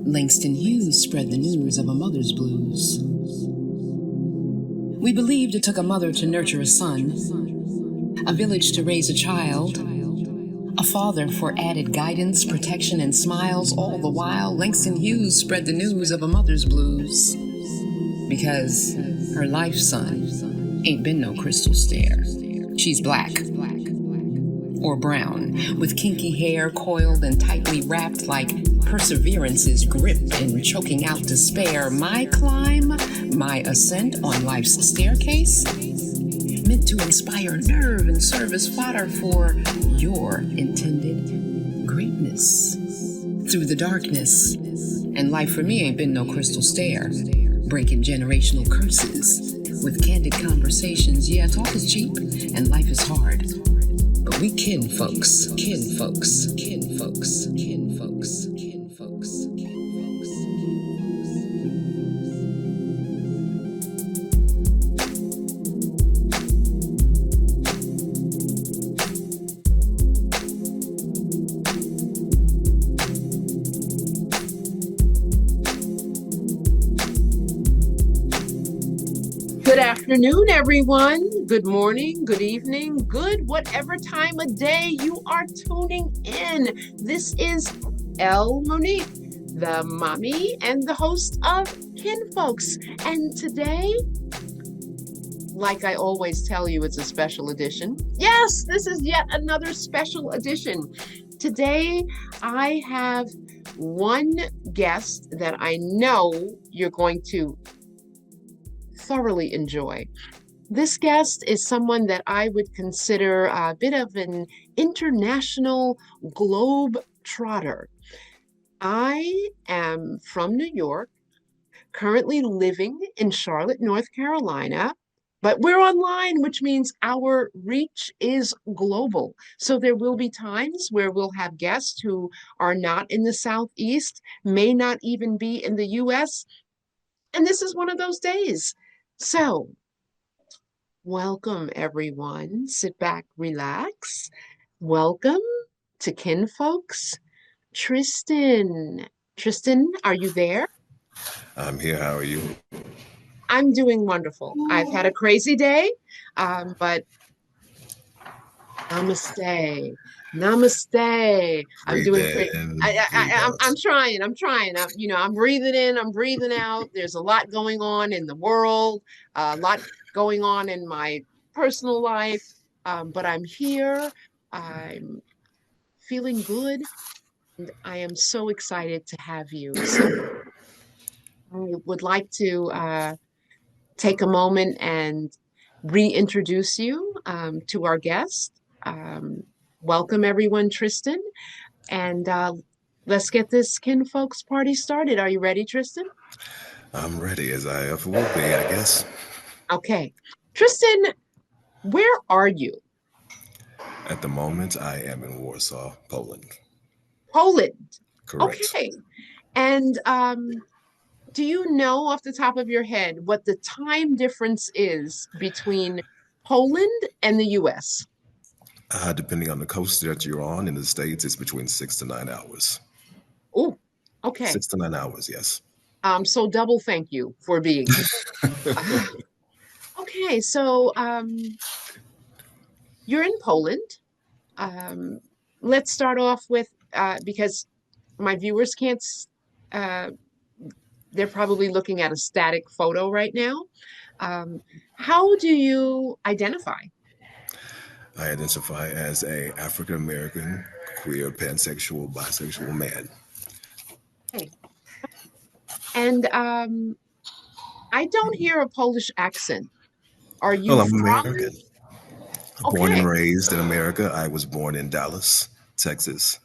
Langston Hughes spread the news of a mother's blues. We believed it took a mother to nurture a son, a village to raise a child, a father for added guidance, protection, and smiles. All the while, Langston Hughes spread the news of a mother's blues. Because her life son ain't been no crystal stair. She's black. Or brown, with kinky hair coiled and tightly wrapped like perseverance's grip and choking out despair. My climb, my ascent on life's staircase, meant to inspire nerve and serve as fodder for your intended greatness. Through the darkness, and life for me ain't been no crystal stair, breaking generational curses with candid conversations. Yeah, talk is cheap and life is hard. But we kin folks, kin folks, kin folks, kin folks, kin folks, kin folks. Good afternoon, everyone. Good morning, good evening, good whatever time of day you are tuning in. This is Elle Monique, the mommy and the host of Kin Folx. And today, like I always tell you, it's a special edition. Yes, this is yet another special edition. Today, I have one guest that I know you're going to thoroughly enjoy. This guest is someone that I would consider a bit of an international globe trotter. I am from New York, currently living in Charlotte, North Carolina, but we're online, which means our reach is global. So there will be times where we'll have guests who are not in the Southeast, may not even be in the US, and this is one of those days. So, welcome everyone. Sit back, relax. Welcome to Kin Folx. Triston. Triston, are you there? I'm here. How are you? I'm doing wonderful. I've had a crazy day, but namaste. Namaste. I'm doing great. I'm trying. I'm breathing in, I'm breathing out. There's a lot going on in the world, a lot going on in my personal life, but I'm here. I'm feeling good, and I am so excited to have you. So I would like to take a moment and reintroduce you to our guest. Welcome everyone, Triston, and let's get this Kin Folx party started. Are you ready, Triston? I'm ready, as I ever will be, I guess. Okay. Triston, where are you? At the moment, I am in Warsaw, Poland. Poland. Correct. Okay. And do you know off the top of your head what the time difference is between Poland and the US? Depending on the coast that you're on in the States, it's between 6 to 9 hours. Oh, okay. 6 to 9 hours, yes. So double thank you for being here. Okay, so you're in Poland. Let's start off with, because my viewers can't, they're probably looking at a static photo right now. How do you identify? I identify as a African-American, queer, pansexual, bisexual man. Okay. And I don't hear a Polish accent. Are you I'm from? American. Okay. Born and raised in America. I was born in Dallas, Texas,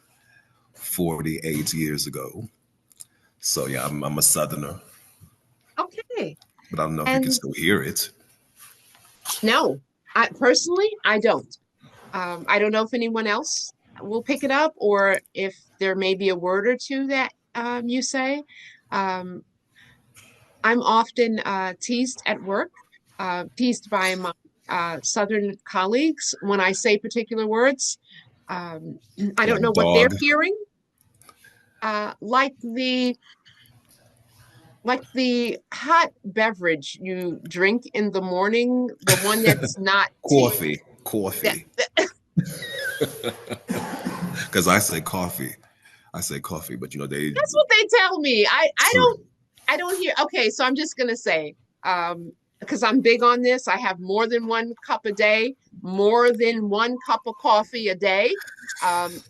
48 years ago. So yeah, I'm a Southerner. Okay. But I don't know if you can still hear it. No, I don't. I don't know if anyone else will pick it up or if there may be a word or two that you say. I'm often teased at work, teased by my Southern colleagues when I say particular words. I don't know what they're hearing. Like the Like the hot beverage you drink in the morning, the one that's not tea. Coffee, That, coffee. that- Because I say coffee, but they that's what they tell me. true. I don't hear. Okay, so I'm just gonna say, because I'm big on this, I have more than one cup a day, more than one cup of coffee a day. Um,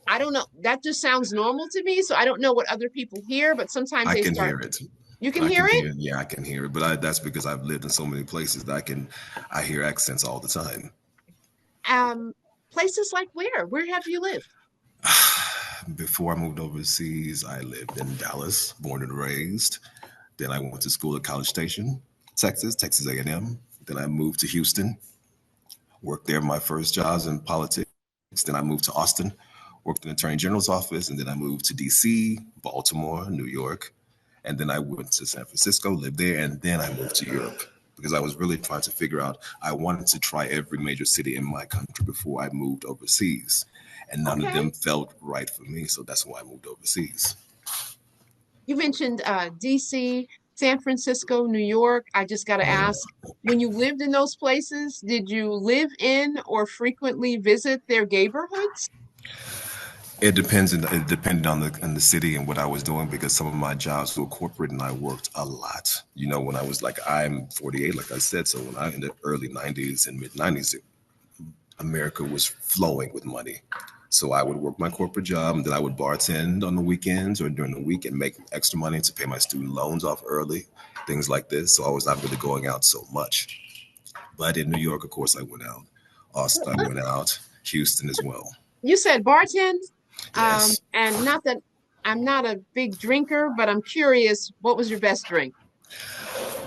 I don't know. That just sounds normal to me. So I don't know what other people hear, but sometimes I they can start. hear it. You can I hear can it. hear it. Yeah, I can hear it. But that's because I've lived in so many places that I hear accents all the time. Um, Places like where? Where have you lived? Before I moved overseas, I lived in Dallas, born and raised. Then I went to school at College Station, Texas A&M. Then I moved to Houston, worked there my first jobs in politics. Then I moved to Austin, worked in the Attorney General's office, and then I moved to DC, Baltimore, New York, and then I went to San Francisco, lived there, and then I moved to Europe because I was really trying to figure out. I wanted to try every major city in my country before I moved overseas, and none of Okay. them felt right for me, so that's why I moved overseas. You mentioned DC, San Francisco, New York. I just got to ask, when you lived in those places, did you live in or frequently visit their neighborhoods? It depended on the city and what I was doing because some of my jobs were corporate and I worked a lot. When I was like I'm 48, like I said, so when I in the early 90s and mid 90s, America was flowing with money. So I would work my corporate job and then I would bartend on the weekends or during the week and make extra money to pay my student loans off early, things like this. So I was not really going out so much. But in New York, of course, I went out. Austin, I went out. Houston as well. You said bartend, Yes. and not that I'm not a big drinker, but I'm curious, what was your best drink?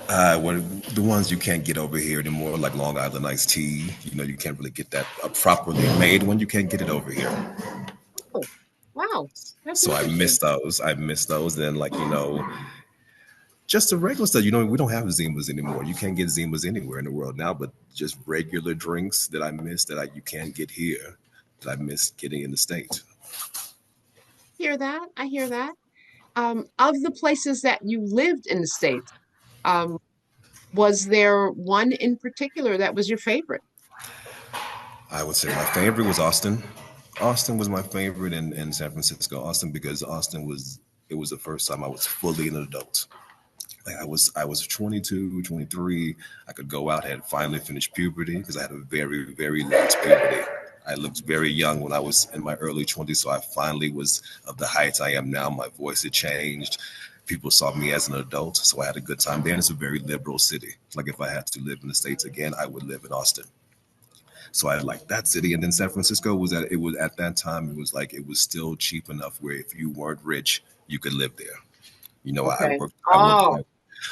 Well, the ones you can't get over here anymore, like Long Island iced tea. You can't really get that a properly made one. You can't get it over here. Oh, wow, that's So I interesting. miss those. I miss those. Then, like just the regular stuff. We don't have Zimas anymore. You can't get Zimas anywhere in the world now. But just regular drinks that I miss you can't get here. That I miss getting in the States. Hear that? I hear that. Of the places that you lived in the States, um, was there one in particular that was your favorite? I would say my favorite was Austin. Austin was my favorite in San Francisco. Austin because Austin was it was the first time I was fully an adult. Like I was 22, 23. I could go out, had finally finished puberty because I had a very, very late puberty. I looked very young when I was in my early 20s, so I finally was of the height I am now. My voice had changed. People saw me as an adult, so I had a good time there. And it's a very liberal city. Like if I had to live in the States again, I would live in Austin. So I like that city. And then San Francisco was at that time, it was like it was still cheap enough where if you weren't rich, you could live there. I Okay. worked. Oh,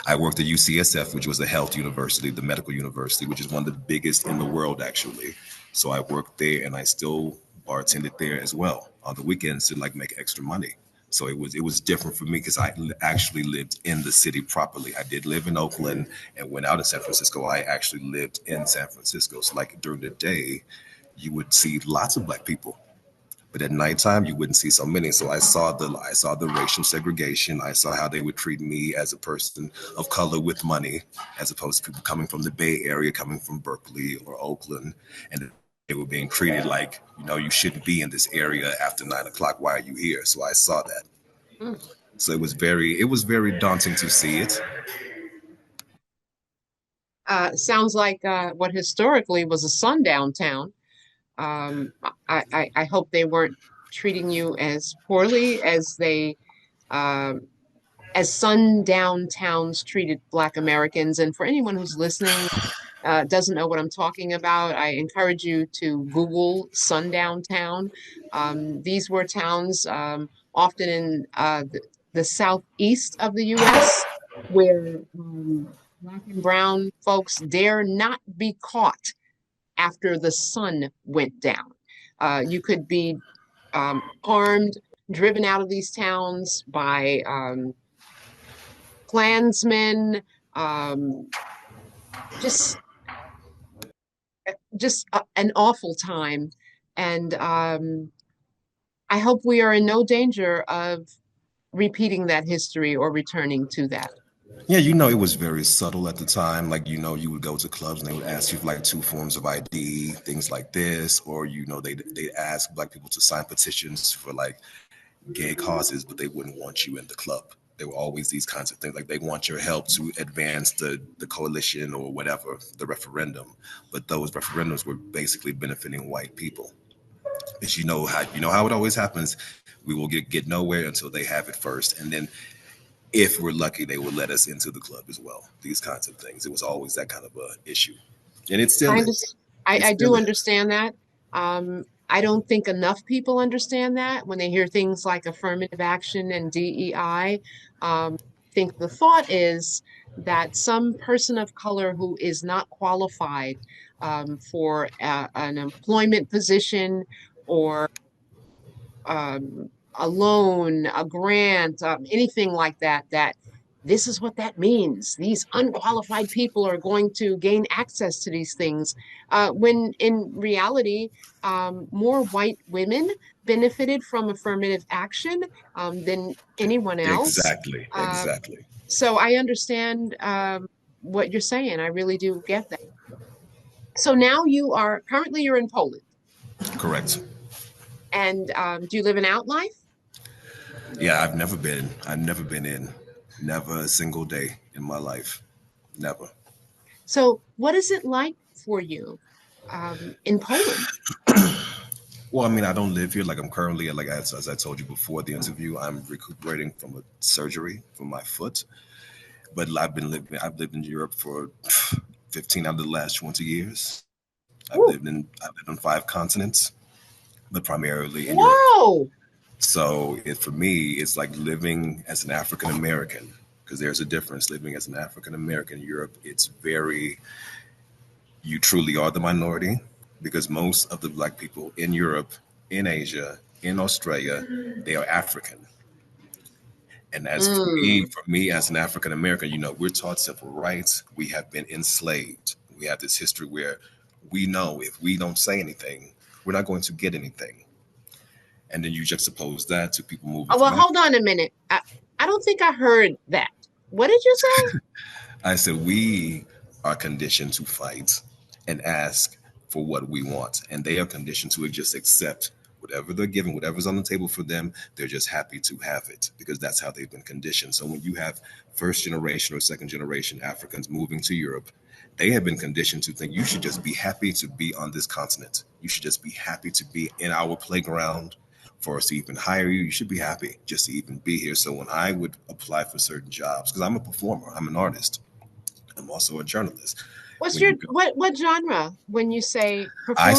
I worked at UCSF, which was the health university, the medical university, which is one of the biggest in the world, actually. So I worked there, and I still bartended there as well on the weekends to like make extra money. So it was different for me because actually lived in the city properly. I did live in Oakland and went out in San Francisco. I actually lived in San Francisco. So like during the day, you would see lots of black people but at nighttime, you wouldn't see so many. So I saw the racial segregation. I saw how they would treat me as a person of color with money, as opposed to people coming from the Bay Area, coming from Berkeley or Oakland, and they were being treated like you shouldn't be in this area after 9 o'clock. Why are you here? So I saw that. mm. So it was very daunting to see it. Sounds like what historically was a sundown town. Um, I hope they weren't treating you as poorly um, as sundown towns treated Black Americans. And for anyone who's listening, doesn't know what I'm talking about, I encourage you to Google sundown town. These were towns often in the southeast of the U.S. where Black and brown folks dare not be caught after the sun went down. You could be armed, driven out of these towns by Klansmen, um, just an awful time. And I hope we are in no danger of repeating that history or returning to that? Yeah, it was very subtle at the time. Like, you would go to clubs and they would ask you for like two forms of ID, things like this, or they ask black people to sign petitions for like gay causes, but they wouldn't want you in the club. There were always these kinds of things, like they want your help to advance the coalition or whatever, the referendum. But those referendums were basically benefiting white people. Because you know how it always happens. We will get nowhere until they have it first, and then if we're lucky, they would let us into the club as well. These kinds of things. It was always that kind of a issue, and it still I is. understand. It I still do is. understand that. I don't think enough people understand that when they hear things like affirmative action and DEI. Think the thought is that some person of color who is not qualified for an employment position or a loan, a grant, anything like that, that this is what that means. These unqualified people are going to gain access to these things. When in reality, more white women benefited from affirmative action than anyone else. Exactly. Uh, Exactly. so I understand what you're saying. I really do get that. So now you are currently you're in Poland, Correct. and do you live an out life? Yeah, I've never been. I've never been in. Never a single day in my life. Never. So, what is it like for you in Poland? Well, I mean, I don't live here. Like I'm currently, like as I told you before the interview, I'm recuperating from a surgery for my foot. But I've lived in Europe for 15 out of the last 20 years. Woo. I've lived on five continents, but primarily in Europe. Whoa! So for me, it's like living as an African American, because there's a difference living as an African American in Europe. It's very, you truly are the minority, because most of the black people in Europe, in Asia, in Australia, they are African. And as Mm. for me as an African American, we're taught civil rights. We have been enslaved. We have this history where we know if we don't say anything, we're not going to get anything. And then you juxtapose that to people moving Oh, well, from hold Africa. on a minute. I don't think I heard that. What did you say? I said, we are conditioned to fight and ask for what we want. And they are conditioned to just accept whatever they're given, whatever's on the table for them. They're just happy to have it because that's how they've been conditioned. So when you have first generation or second generation Africans moving to Europe, they have been conditioned to think you should just be happy to be on this continent. You should just be happy to be in our playground. For us to even hire you, you should be happy just to even be here. So when I would apply for certain jobs, because I'm a performer, I'm an artist, I'm also a journalist. What's When your you go, what genre when you say performer?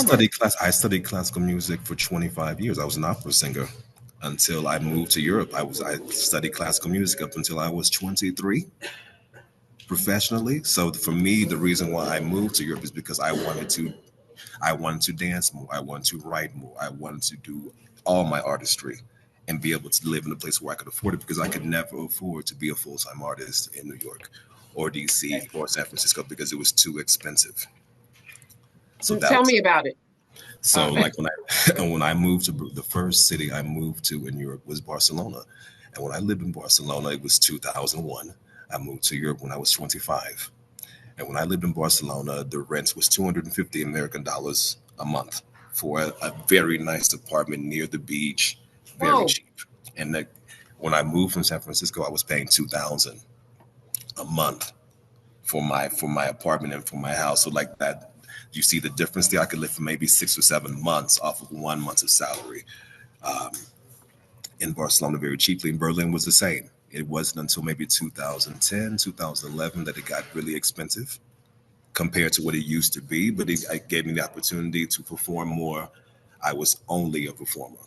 I studied classical music for 25 years. I was an opera singer until I moved to Europe. I studied classical music up until I was 23 professionally. So for me, the reason why I moved to Europe is because I wanted to dance more. I wanted to write more. I wanted to do all my artistry and be able to live in a place where I could afford it because I could never afford to be a full time artist in New York or DC or San Francisco because it was too expensive. So that Tell was me about it. so Uh, like when I moved to the first city I moved to in Europe was Barcelona. And when I lived in Barcelona, it was 2001. I moved to Europe when I was 25. And when I lived in Barcelona, the rent was 250 American dollars a month for a very nice apartment near the beach, very Whoa! cheap. And when I moved from San Francisco, I was paying 2,000 a month for my apartment and for my house. So like that, you see the difference there. I could live for maybe 6 or 7 months off of 1 month of salary in Barcelona very cheaply. In Berlin was the same. It wasn't until maybe 2010, 2011 that it got really expensive compared to what it used to be, but it gave me the opportunity to perform more. I was only a performer.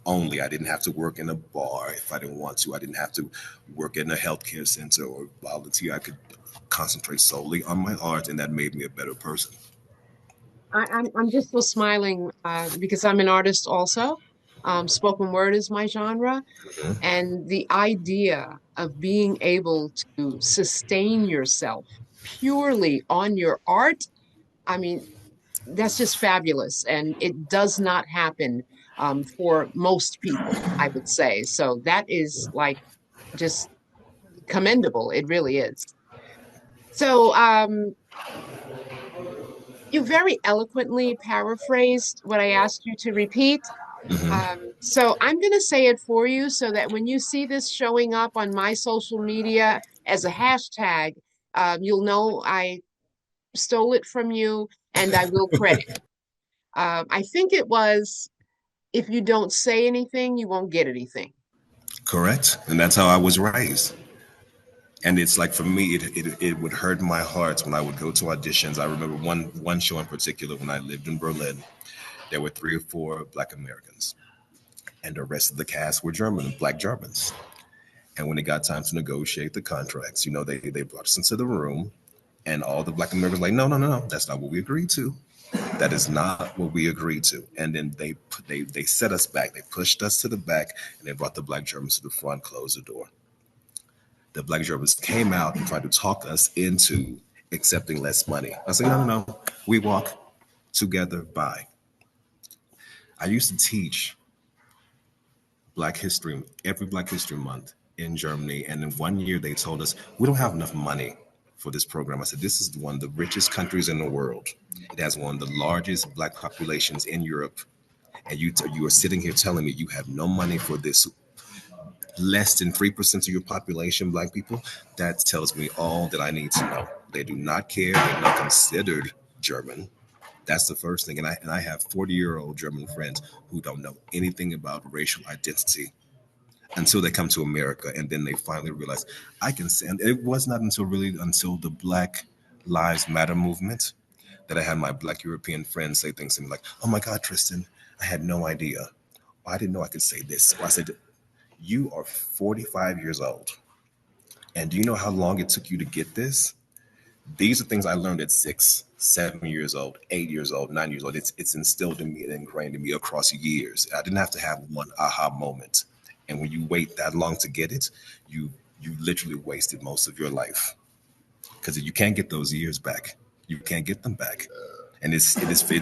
Only. I didn't have to work in a bar if I didn't want to. I didn't have to work in a healthcare center or volunteer. I could concentrate solely on my art, and that made me a better person. I'm just still smiling because I'm an artist also. Spoken word is my genre. Mhm. And the idea of being able to sustain yourself purely on your art, I mean, that's just fabulous. And it does not happen for most people, I would say. So that is like just commendable. It really is. So you very eloquently paraphrased what I asked you to repeat. So I'm going to say it for you so that when you see this showing up on my social media as a hashtag, you'll know I stole it from you and I will credit. I think it was, if you don't say anything, you won't get anything. Correct. And that's how I was raised. And it's like for me, it would hurt my heart when I would go to auditions. I remember one show in particular when I lived in Berlin. There were 3 or 4 Black Americans, and the rest of the cast were German, Black Germans. And when it got time to negotiate the contracts, they brought us into the room, and all the Black Americans were like, no, no, no, no, that's not what we agreed to. That is not what we agreed to. And then they set us back. They pushed us to the back, and they brought the Black Germans to the front, closed the door. The Black Germans came out and tried to talk us into accepting less money. I said, no, no, no. We walk together by. I used to teach every Black History Month in Germany. And in one year, they told us, we don't have enough money for this program. I said, this is one of the richest countries in the world. It has one of the largest Black populations in Europe. And you are sitting here telling me you have no money for this less than 3% of your population, Black people. That tells me all that I need to know. They do not care. They're not considered German. That's the first thing. And I have 40-year-old German friends who don't know anything about racial identity until they come to America. And then they finally realize I can say, and it was not until the Black Lives Matter movement that I had my Black European friends say things to me like, oh my God, Triston, I had no idea. I didn't know I could say this. So I said, you are 45 years old. And do you know how long it took you to get this? These are things I learned at 6, 7 years old, 8 years old, 9 years old. It's instilled in me and ingrained in me across years. I didn't have to have one aha moment. And when you wait that long to get it, you literally wasted most of your life. Because you can't get those years back. You can't get them back. And it's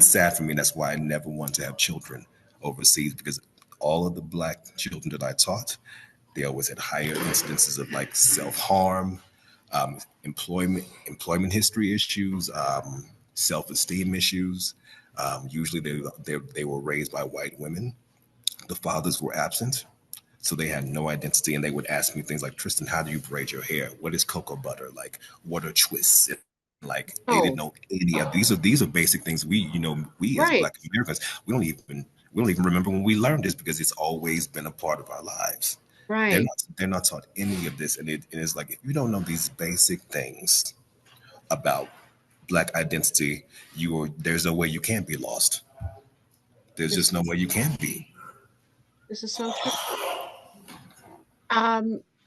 sad for me. That's why I never want to have children overseas, because all of the Black children that I taught, they always had higher incidences of like self-harm, employment history issues, self-esteem issues. Usually they were raised by white women. The fathers were absent, so they had no identity, and they would ask me things like, Triston, how do you braid your hair? What is cocoa butter? Like, what are twists? Like, they didn't know any of these are basic things we as Right. Black Americans, we don't even remember when we learned this, because it's always been a part of our lives. Right. They're not taught any of this, and it's like, if you don't know these basic things about Black identity, there's no way you can be lost. There's just no way you can be. This is so true.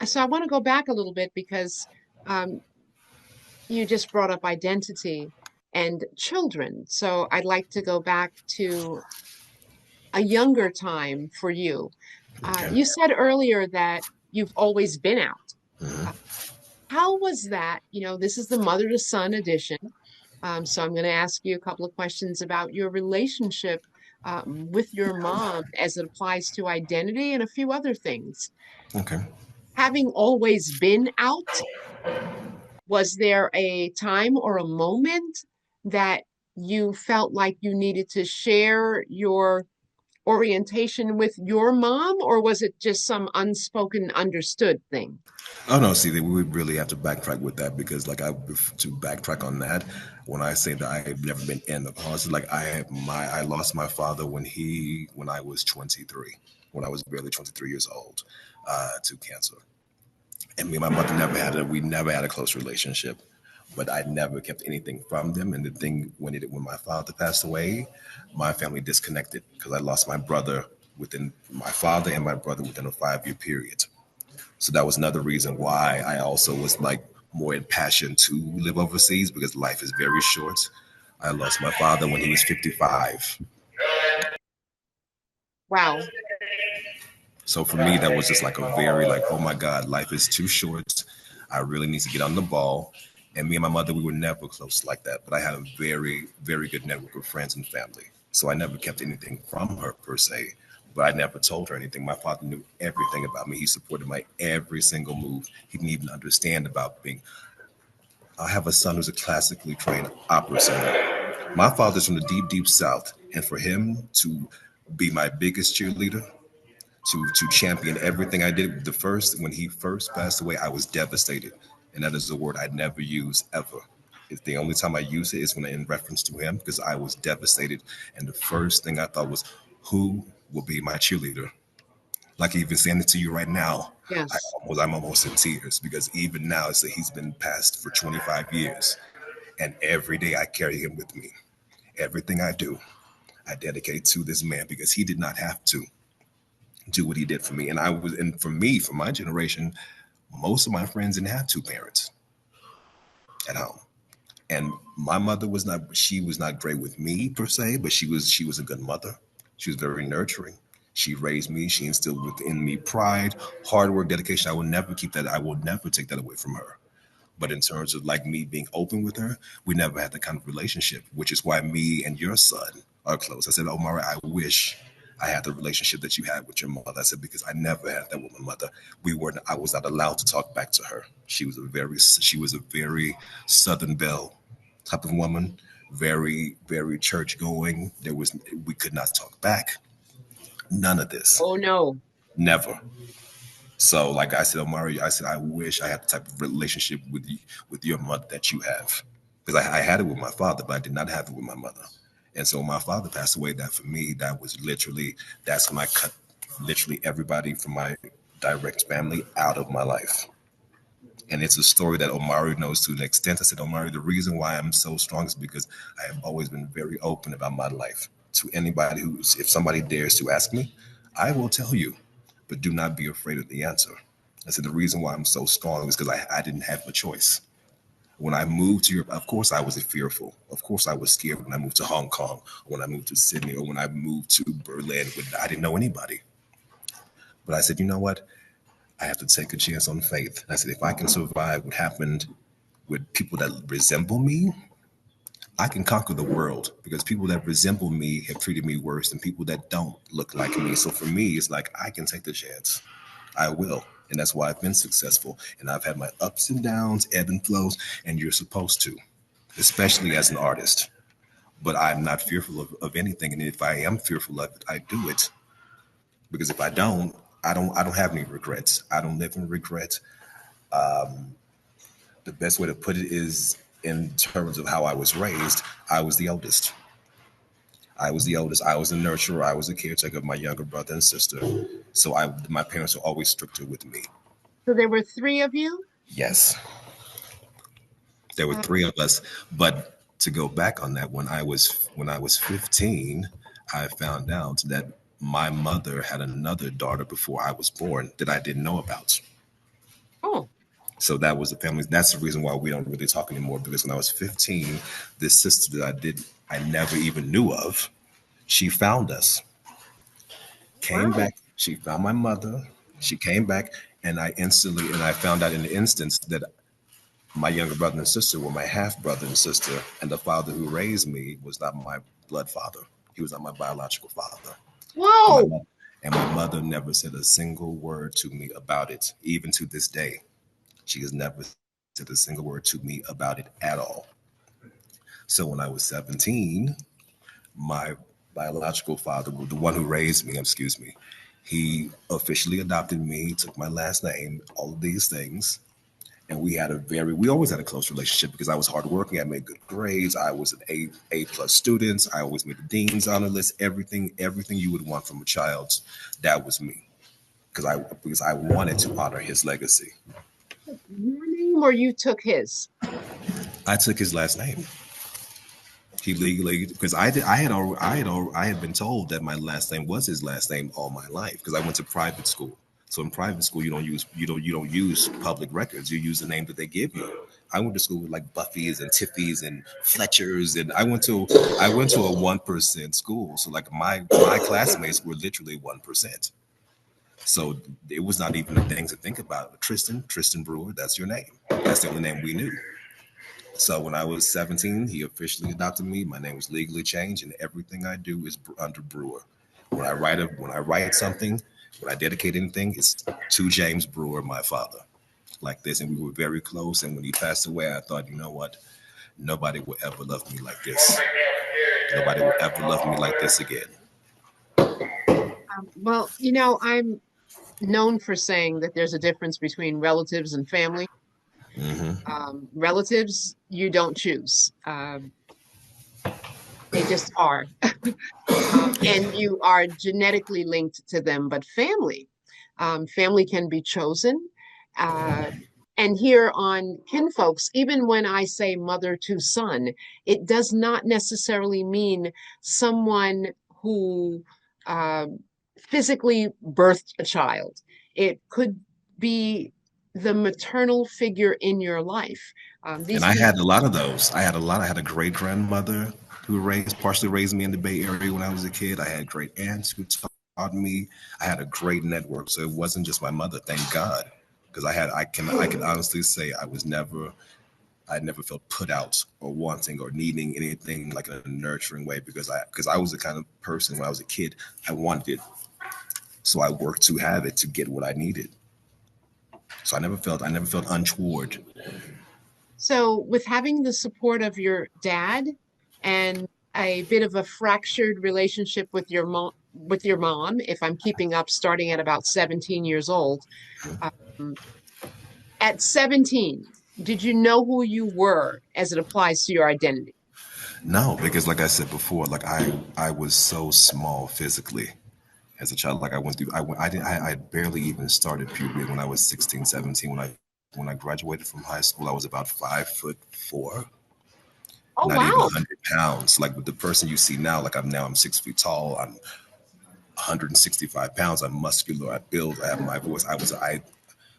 So I want to go back a little bit because you just brought up identity and children. So I'd like to go back to a younger time for you. Okay. You said earlier that you've always been out. Mhm. How was that? This is the mother to son edition. So I'm going to ask you a couple of questions about your relationship with your mom as it applies to identity and a few other things. Okay. Having always been out, was there a time or a moment that you felt like you needed to share your orientation with your mom, or was it just some unspoken, understood thing? Oh no, see, we would really have to backtrack with that, because to backtrack on that, when I say that I have never been in the closet, like I lost my father when I was 23, when I was barely 23 years old, to cancer. And me and my mother we never had a close relationship, but I never kept anything from them. And the thing, when my father passed away, my family disconnected, because I lost my brother within my father and my brother within a 5-year period. So that was another reason why I also was like more impassioned to live overseas, because life is very short. I lost my father when he was 55. Wow. So for me, that was just like a very like, oh my God, life is too short. I really need to get on the ball. And me and my mother, we were never close like that. But I had a very, very good network of friends and family. So I never kept anything from her per se. but I never told her anything. My father knew everything about me. He supported my every single move. He didn't even understand about being. I have a son who's a classically trained opera singer. My father's from the deep, deep South, and for him to be my biggest cheerleader, to champion everything I did. When he first passed away, I was devastated, and that is a word I never use ever. It's the only time I use it is when in reference to him because I was devastated, and the first thing I thought was, who will be my cheerleader? Like even saying it to you right now, Yes. I'm almost in tears because even now it's that he's been passed for 25 years, and every day I carry him with me. Everything I do, I dedicate to this man because he did not have to do what he did for me. And for me, for my generation, most of my friends didn't have two parents at home. And my mother she was not great with me per se, but she was a good mother. She was very nurturing. She raised me. She instilled within me pride, hard work, dedication. I will never take that away from her. But in terms of like me being open with her, we never had that kind of relationship, which is why me and your son are close. I said, Omari, I wish I had the relationship that you had with your mother. I said, because I never had that with my mother. I was not allowed to talk back to her. She was a very Southern Belle type of woman, very, very church going. We could not talk back. None of this. Oh no. Never. So, like I said, Omari, I said, I wish I had the type of relationship with your mother that you have. Because I had it with my father, but I did not have it with my mother. And so when my father passed away, that for me, that's when I cut literally everybody from my direct family out of my life. And it's a story that Omari knows to an extent. I said, Omari, the reason why I'm so strong is because I have always been very open about my life to anybody if somebody dares to ask me, I will tell you, but do not be afraid of the answer. I said, the reason why I'm so strong is because I didn't have a choice. When I moved to Europe, of course I was fearful. Of course I was scared when I moved to Hong Kong, when I moved to Sydney, or when I moved to Berlin. I didn't know anybody. But I said, you know what? I have to take a chance on faith. I said, if I can survive what happened with people that resemble me, I can conquer the world because people that resemble me have treated me worse than people that don't look like me. So for me, it's like I can take the chance. I will. And that's why I've been successful. And I've had my ups and downs, ebb and flows, and you're supposed to, especially as an artist. But I'm not fearful of anything. And if I am fearful of it, I do it. Because if I don't, I don't have any regrets. I don't live in regret. The best way to put it is in terms of how I was raised, I was the oldest. I was the oldest. I was the nurturer. I was the caretaker of my younger brother and sister. So my parents were always stricter with me. So there were three of you? Yes, there were three of us. But to go back on that, when I was 15, I found out that my mother had another daughter before I was born that I didn't know about. Oh, So that was the family. That's the reason why we don't really talk anymore. Because when I was 15, this sister that I never even knew of, she found us, came wow. back. She found my mother. She came back, and I found out in the instance that my younger brother and sister were my half brother and sister, and the father who raised me was not my blood father. He was not my biological father. And my Whoa. mother, and my mother never said a single word to me about it, even to this day. She has never said a single word to me about it at all. So when I was 17, my biological father, the one who raised me, excuse me, he officially adopted me, took my last name, all of these things. And we always had a close relationship because I was hardworking. I made good grades. I was an A plus student. I always made the dean's honor list. Everything you would want from a child, that was me. Because I wanted to honor his legacy. Your name or you took his? I took his last name. He legally, because I had been told that my last name was his last name all my life because I went to private school. So in private school, you don't use public records. You use the name that they give you. I went to school with like Buffy's and Tiffy's and Fletcher's, and I went to a 1% school. So like my classmates were literally 1%. So it was not even a thing to think about. Triston Brewer, that's your name. That's the only name we knew. So when I was 17, he officially adopted me. My name was legally changed, and everything I do is under Brewer. when I write something, when I dedicate anything, it's to James Brewer, my father, like this. And we were very close. And when he passed away, I thought, you know what? Nobody will ever love me like this. Nobody will ever love me like this again. Well, I'm known for saying that there's a difference between relatives and family. Relatives, you don't choose. They just are. And you are genetically linked to them, but family can be chosen. And here on Kin Folx, even when I say mother to son, it does not necessarily mean someone who physically birthed a child. It could be the maternal figure in your life. And I had a lot of those. I had a great grandmother who partially raised me in the Bay Area when I was a kid. I had great aunts who taught me. I had a great network. So it wasn't just my mother, thank God. Because I can honestly say I never felt put out or wanting or needing anything like in a nurturing way because I was the kind of person when I was a kid, I wanted it. So I worked to have it to get what I needed. So I never felt untoward. So, with having the support of your dad and a bit of a fractured relationship with your mom, if I'm keeping up, starting at about 17 years old, um, at 17, did you know who you were as it applies to your identity? No, because like I said before, like I was so small physically as a child. Like I went through, I barely even started puberty when I was 16, 17. When I graduated from high school, I was about 5'4", Oh, not even wow. 100 pounds. Like with the person you see now, like I'm 6 feet tall. I'm 165 pounds. I'm muscular. I build. I have my voice.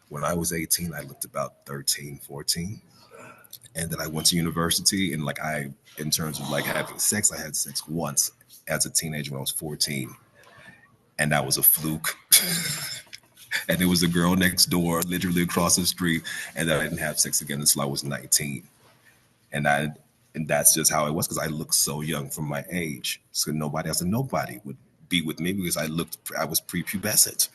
When I was 18, I looked about 13, 14. And then I went to university and in terms of like having sex, I had sex once as a teenager when I was 14. And that was a fluke. And it was a girl next door, literally across the street. And then I didn't have sex again until I was 19. And that's just how it was because I looked so young for my age. So nobody would be with me because I was prepubescent.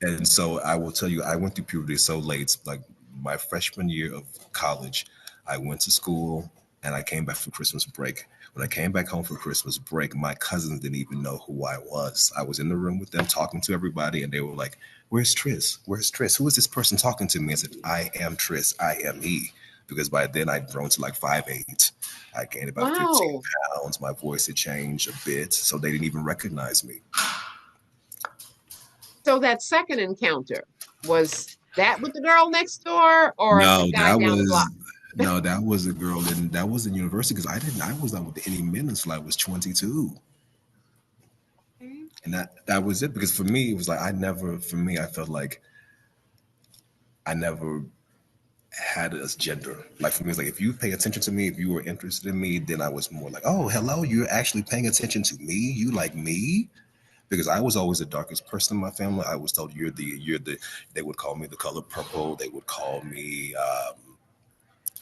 And so I will tell you, I went through puberty so late, like my freshman year of college, I went to school and I came back for Christmas break. When I came back home for Christmas break, my cousins didn't even know who I was. I was in the room with them talking to everybody and they were like, "Where's Tris? Where's Tris? Who is this person talking to me?" I said, "I am Tris. I am he." Because by then I'd grown to like 5'8". I gained about 15 Wow. pounds. My voice had changed a bit. So they didn't even recognize me. So that second encounter, was that with the girl next door or the No, guy down the block? that was a girl, and that was in university because I was not with any men until I was 22, and that was it. Because for me, it was like I felt like I never had a gender. Like for me, it's like if you pay attention to me, if you were interested in me, then I was more like, oh, hello, you're actually paying attention to me. You like me. Because I was always the darkest person in my family. I was told they would call me the color purple. They would call me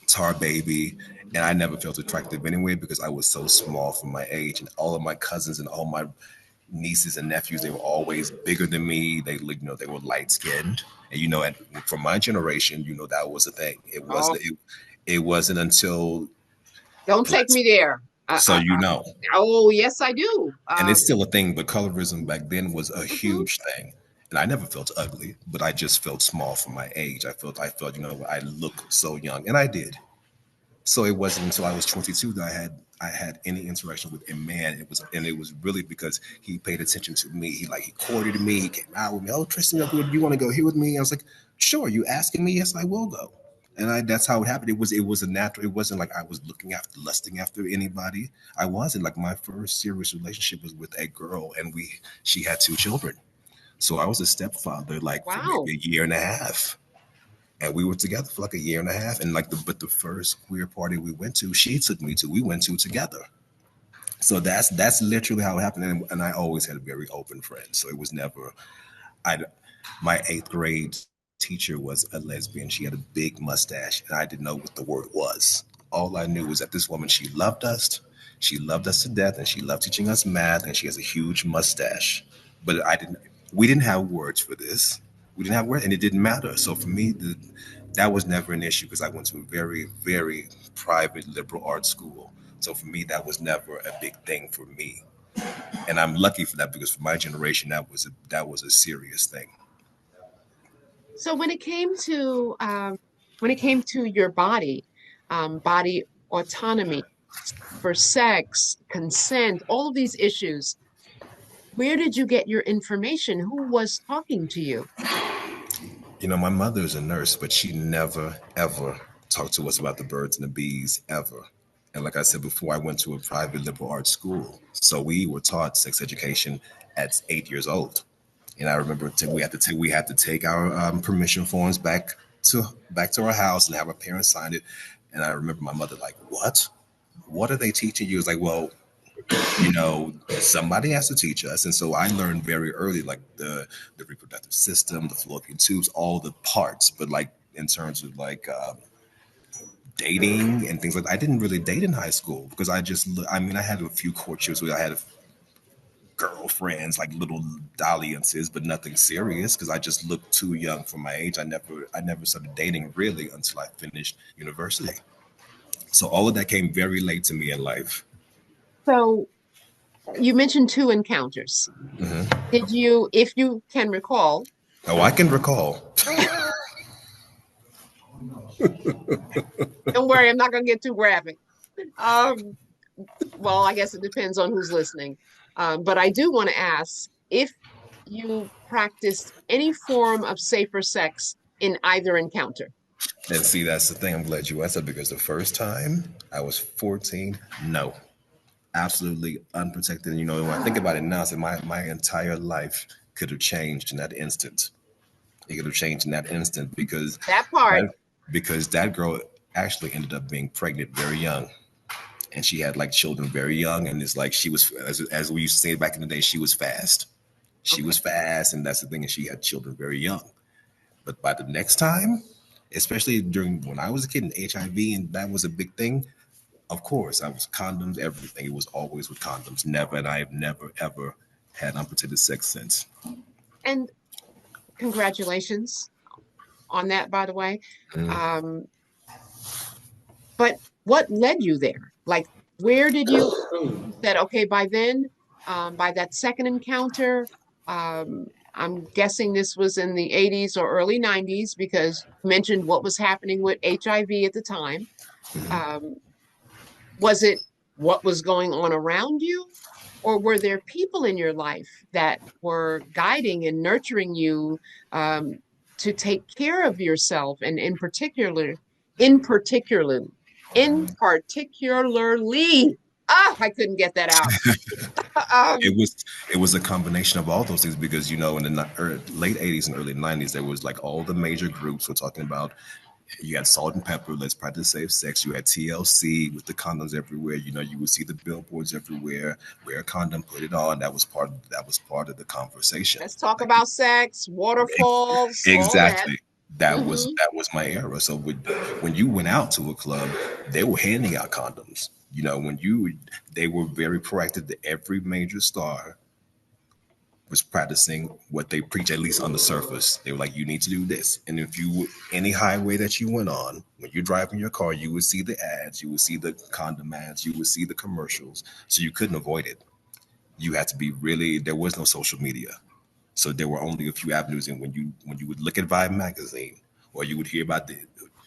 tar baby. And I never felt attractive anyway because I was so small for my age. And all of my cousins and all my nieces and nephews, they were always bigger than me. They were light skinned. And from my generation, that was a thing. Oh, It wasn't until don't take blacks. me there. So Oh, yes, I do. and it's still a thing, but colorism back then was a Mhm. huge thing. And I never felt ugly, but I just felt small for my age. I felt, I look so young, and I did. So it wasn't until I was 22 that I had any interaction with a man. It was really because he paid attention to me. He courted me. He came out with me. "Oh, Tristan, you want to go here with me?" I was like, "Sure." You asking me? Yes, I will go. And that's how it happened. It was a natural. It wasn't like I was lusting after anybody. I wasn't. Like my first serious relationship was with a girl, and she had 2 children. So I was a stepfather like for Wow. maybe a year and a half. And we were together for like a year and a half. And the first queer party we went to, she took me to, we went to together. So that's literally how it happened. And I always had very open friends. So it was never, I, my 8th grade teacher was a lesbian. She had a big mustache and I didn't know what the word was. All I knew was that this woman, she loved us. She loved us to death, and she loved teaching us math, and she has a huge mustache. But I didn't. We didn't have words for this. We didn't have words, and it didn't matter. So for me, that was never an issue because I went to a very, very private liberal arts school. So for me, that was never a big thing for me, and I'm lucky for that because for my generation, that was a serious thing. So when it came to your body autonomy, for sex, consent, all of these issues, where did you get your information? Who was talking to you? My mother is a nurse, but she never, ever talked to us about the birds and the bees, ever. And like I said before, I went to a private liberal arts school. So we were taught sex education at 8 years old. And I remember we had to take our permission forms back to our house and have our parents sign it. And I remember my mother like, "What? What are they teaching you?" It's like, well, somebody has to teach us. And so I learned very early, like the reproductive system, the fallopian tubes, all the parts. But like in terms of like dating and things like that, I didn't really date in high school because I mean, I had a few courtships where I had girlfriends, like little dalliances, but nothing serious because I just looked too young for my age. I never started dating really until I finished university. So all of that came very late to me in life. So you mentioned two encounters. Did you, if you can recall, Oh, I can recall. don't worry, I'm not going to get too graphic. Um, well, I guess it depends on who's listening. But I do want to ask if you practiced any form of safer sex in either encounter. And see, that's the thing. I'm glad you asked that because the first time I was 14, no, absolutely unprotected. And when I think about it now, so my entire life could have changed in that instant. It could have changed in that instant That part. because that girl actually ended up being pregnant very young. And she had like children very young. And it's like she was, as we used to say back in the day, she was fast. She Okay. was fast. And that's the thing. And she had children very young. But by the next time, especially during when I was a kid and HIV and that was a big thing, of course, I was condoms, everything. It was always with condoms. Never, and I have never, ever had unprotected sex since. And congratulations on that, by the way. Mm. Um, but what led you there? Like, where did you said, okay, by then, by that second encounter, I'm guessing this was in the 80s or early 90s because you mentioned what was happening with HIV at the time. Um, was it what was going on around you? Or were there people in your life that were guiding and nurturing you to take care of yourself? And in particular, in particularly, I couldn't get that out. Um, It was a combination of all those things because in the late 80s and early 90s there was like all the major groups were talking about. You had Salt and Pepper, Let's Practice Safe Sex. You had TLC with the condoms everywhere. You would see the billboards everywhere. Wear a condom, put it on. That was part of the conversation. let's talk Like about sex, waterfalls, all that. exactly. That was Hmm. that was my era. So when you went out to a club, they were handing out condoms. They were very proactive. That every major star was practicing what they preach, at least on the surface. They were like, you need to do this. And if any highway that you went on, when you're driving your car, you would see the ads, you would see the condom ads, you would see the commercials. So you couldn't avoid it. You had to be really, there was no social media. So there were only a few avenues. And when you would look at ViiV magazine or you would hear about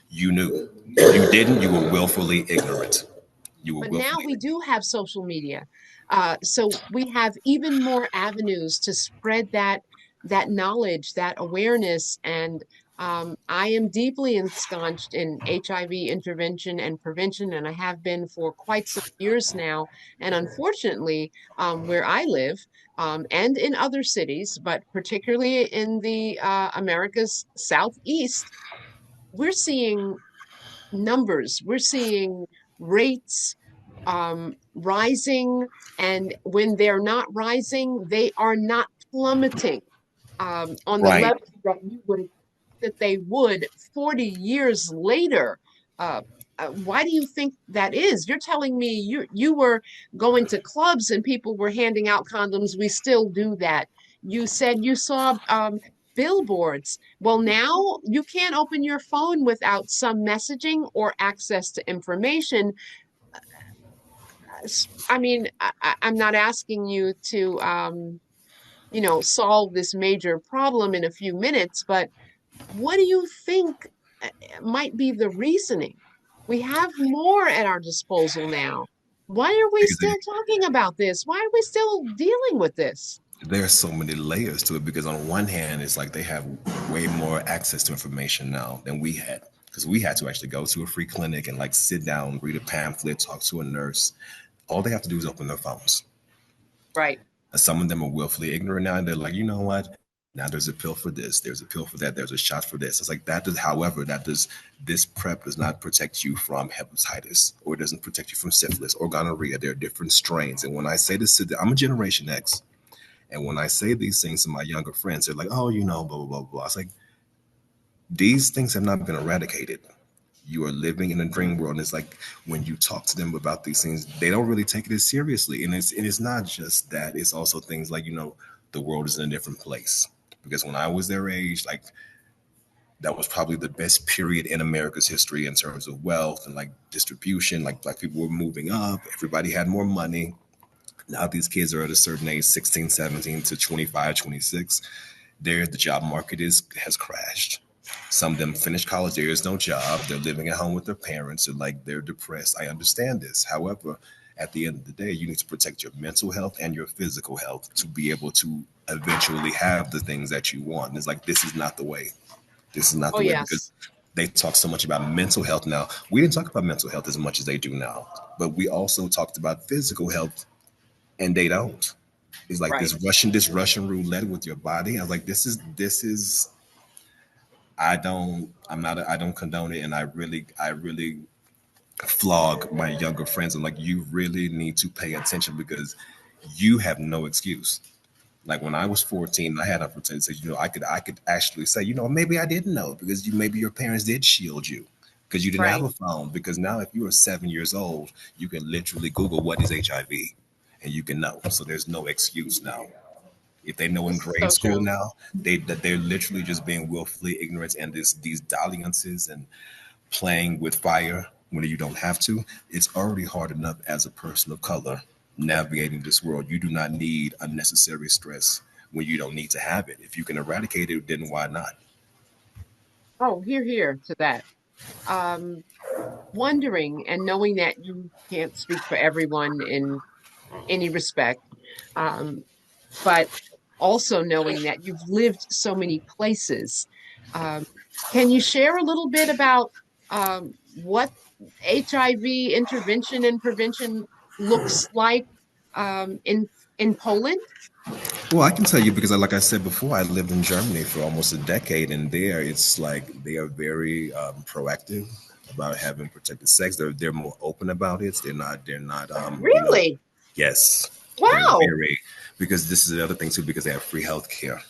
you knew. If you didn't, you were willfully ignorant. You were But now willfully we do have social media. So we have even more avenues to spread that knowledge, that awareness. And I am deeply ensconced in HIV intervention and prevention, and I have been for quite some years now. And unfortunately, where I live, and in other cities, but particularly in the America's Southeast, we're seeing numbers, we're seeing rates rising, and when they're not rising, they are not plummeting on the right. level that you would that they would 40 years later. Uh, Why do you think that is? You're telling me you were going to clubs and people were handing out condoms. We still do that. You said you saw billboards. Well, now you can't open your phone without some messaging or access to information. I mean, I'm not asking you to, solve this major problem in a few minutes, but what do you think might be the reasoning? We have more at our disposal now. Why are we Because still talking about this? Why are we still dealing with this? there's so many layers to it. Because on one hand, it's like they have way more access to information now than we had. Because we had to actually go to a free clinic and like sit down, read a pamphlet, talk to a nurse. All they have to do is open their phones. Right. Some of them are willfully ignorant now, and they're like, you know what? Now there's a pill for this, there's a pill for that, there's a shot for this. It's like that does, however, that does this prep does not protect you from hepatitis, or it doesn't protect you from syphilis or gonorrhea. There are different strains. And when I say this to them, I'm a Generation X, and when I say these things to my younger friends, they're like, oh, blah blah blah blah. It's like these things have not been eradicated. You are living in a dream world. And it's like when you talk to them about these things, they don't really take it as seriously. And it's not just that. It's also things like, the world is in a different place. Because when I was their age, like that was probably the best period in America's history in terms of wealth and like distribution. Like black people were moving up, everybody had more money. Now these kids are at a certain age, 16, 17 to 25, 26. The job market has crashed. Some of them finish college, there is no job. They're living at home with their parents, and like they're depressed. I understand this. However, at the end of the day, you need to protect your mental health and your physical health to be able to eventually have the things that you want. And it's like this is not the way. This is not Oh, the way, yes. because they talk so much about mental health now. We didn't talk about mental health as much as they do now, but we also talked about physical health, and they don't. It's like Right. this Russian roulette with your body. I was like, this is I don't condone it, and I really flog my younger friends. I'm like, you really need to pay attention because you have no excuse. Like when I was 14, I had opportunity to say, I could actually say, maybe I didn't know because maybe your parents did shield you because you didn't have Right. a phone. Because now if you are 7 years old, you can literally Google what is HIV and you can know. So there's no excuse now. If they know in This is grade so school true. now, they're literally just being willfully ignorant, and these dalliances and playing with fire when you don't have to. It's already hard enough as a person of color navigating this world. You do not need unnecessary stress when you don't need to have it. If you can eradicate it, then why not? Oh, here to that. Um, Wondering and knowing that you can't speak for everyone in any respect, um, but also knowing that you've lived so many places. Um, can you share a little bit about what HIV intervention and prevention looks like in Poland? Well, I can tell you because, like I said before, I lived in Germany for almost a decade, and there it's like they are very proactive about having protected sex. They're more open about it. They're not Really? yes, they're Wow. very, because this is the other thing too, because they have free healthcare.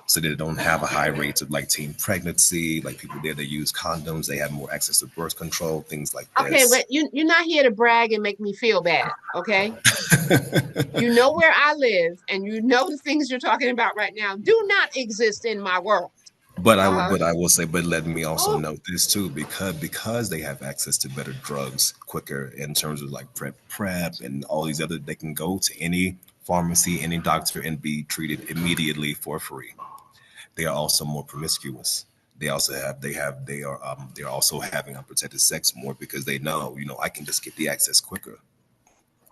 So they don't have a high rates of like teen pregnancy, like people there that use condoms, they have more access to birth control, things like Okay, this. but you're not here to brag and make me feel bad, okay? You know where I live, and you know the things you're talking about right now do not exist in my world. But I will say, but let me also Oh, note this too, because they have access to better drugs quicker in terms of like prep and all these other, they can go to any pharmacy, any doctor, and be treated immediately for free. They are also more promiscuous. They're also having unprotected sex more because they know, I can just get the access quicker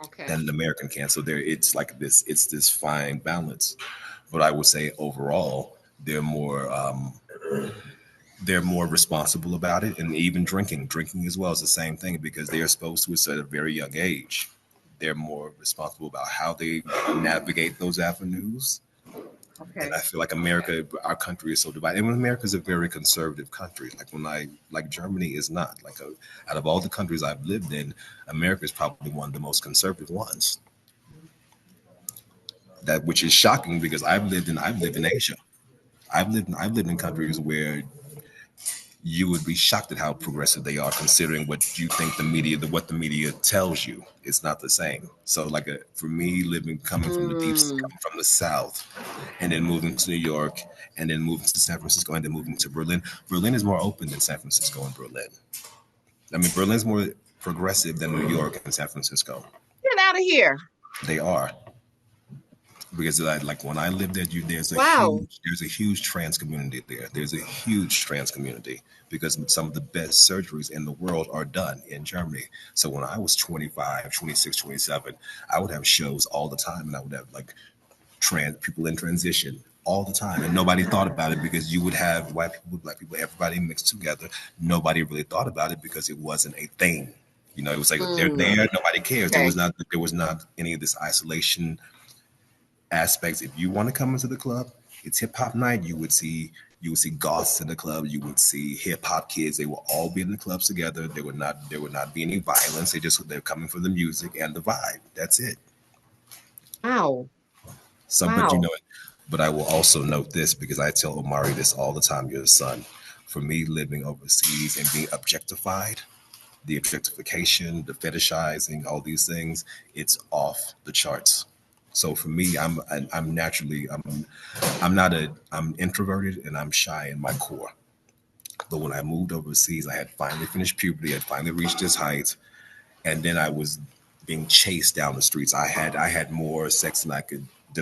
okay. than an American can. So it's this fine balance. But I would say overall, they're more responsible about it, and even drinking as well is the same thing because they are supposed to at a very young age. They're more responsible about how they navigate those avenues. And Okay. I feel like America, our country is so divided. And America is a very conservative country. Like Germany is not. Out of all the countries I've lived in, America is probably one of the most conservative ones. That which is shocking because I've lived in Asia. I've lived in countries where you would be shocked at how progressive they are, considering what you think what the media tells you. It's not the same. So, like, for me, coming from Mm. coming from the South, and then moving to New York, and then moving to San Francisco, and then moving to Berlin. Berlin is more open than San Francisco and Berlin. I mean, Berlin's more progressive than New York and San Francisco. Get out of here. They are. Because like when I lived there, Wow. there's a huge trans community there. There's a huge trans community because some of the best surgeries in the world are done in Germany. So when I was 25, 26, 27, I would have shows all the time, and I would have like trans people in transition all the time, and nobody thought about it because you would have white people, black people, everybody mixed together. Nobody really thought about it because it wasn't a thing. You know, it was like they're Mm. there, nobody cares. Okay. There was not any of this isolation aspects. If you want to come into the club, it's hip hop night. You would see goths in the club. You would see hip hop kids. They will all be in the clubs together. There would not be any violence. They're coming for the music and the vibe. That's it. Wow. So, but you Wow. know, but I will also note this because I tell Omari this all the time. Your son, for me, living overseas and being objectified, the objectification, the fetishizing, all these things, it's off the charts. So for me, I'm naturally I'm introverted and I'm shy in my core. But when I moved overseas, I had finally finished puberty, I had finally reached this height, and then I was being chased down the streets. I had more sex than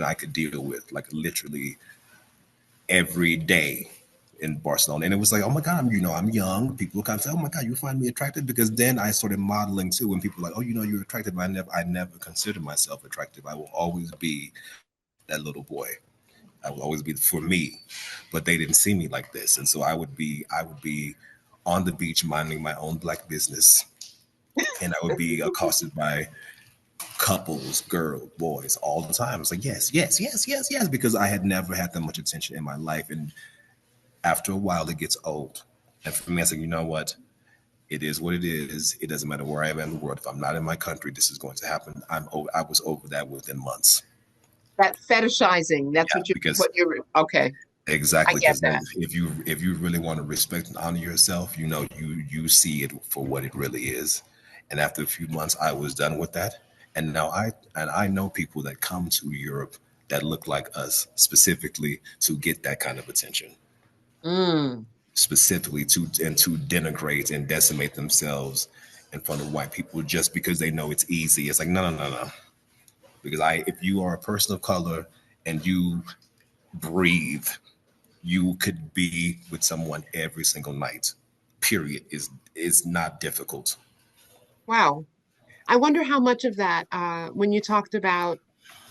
I could deal with, like literally every day in Barcelona. And it was like, oh my God, I'm young. People kind of say, oh my God, you find me attractive? Because then I started modeling too. When people are like, oh, you're attractive. I never considered myself attractive. I will always be that little boy. I will always be for me. But they didn't see me like this. And so I would be on the beach minding my own black business. And I would be accosted by couples, girls, boys all the time. It's like, yes, yes, yes, yes, yes, because I had never had that much attention in my life. And after a while, it gets old. And for me, I said, you know what? It is what it is. It doesn't matter where I am in the world. If I'm not in my country, this is going to happen. I was over that within months. That fetishizing, that's Yeah, what because you're okay. I exactly. get Because that. if you really want to respect and honor yourself, you see it for what it really is. And after a few months, I was done with that. And now I know people that come to Europe that look like us specifically to get that kind of attention, Mm. specifically to denigrate and decimate themselves in front of white people just because they know it's easy. It's like no, no, no, no. Because if you are a person of color and you breathe, you could be with someone every single night. Period. Is not difficult. Wow. I wonder how much of that, when you talked about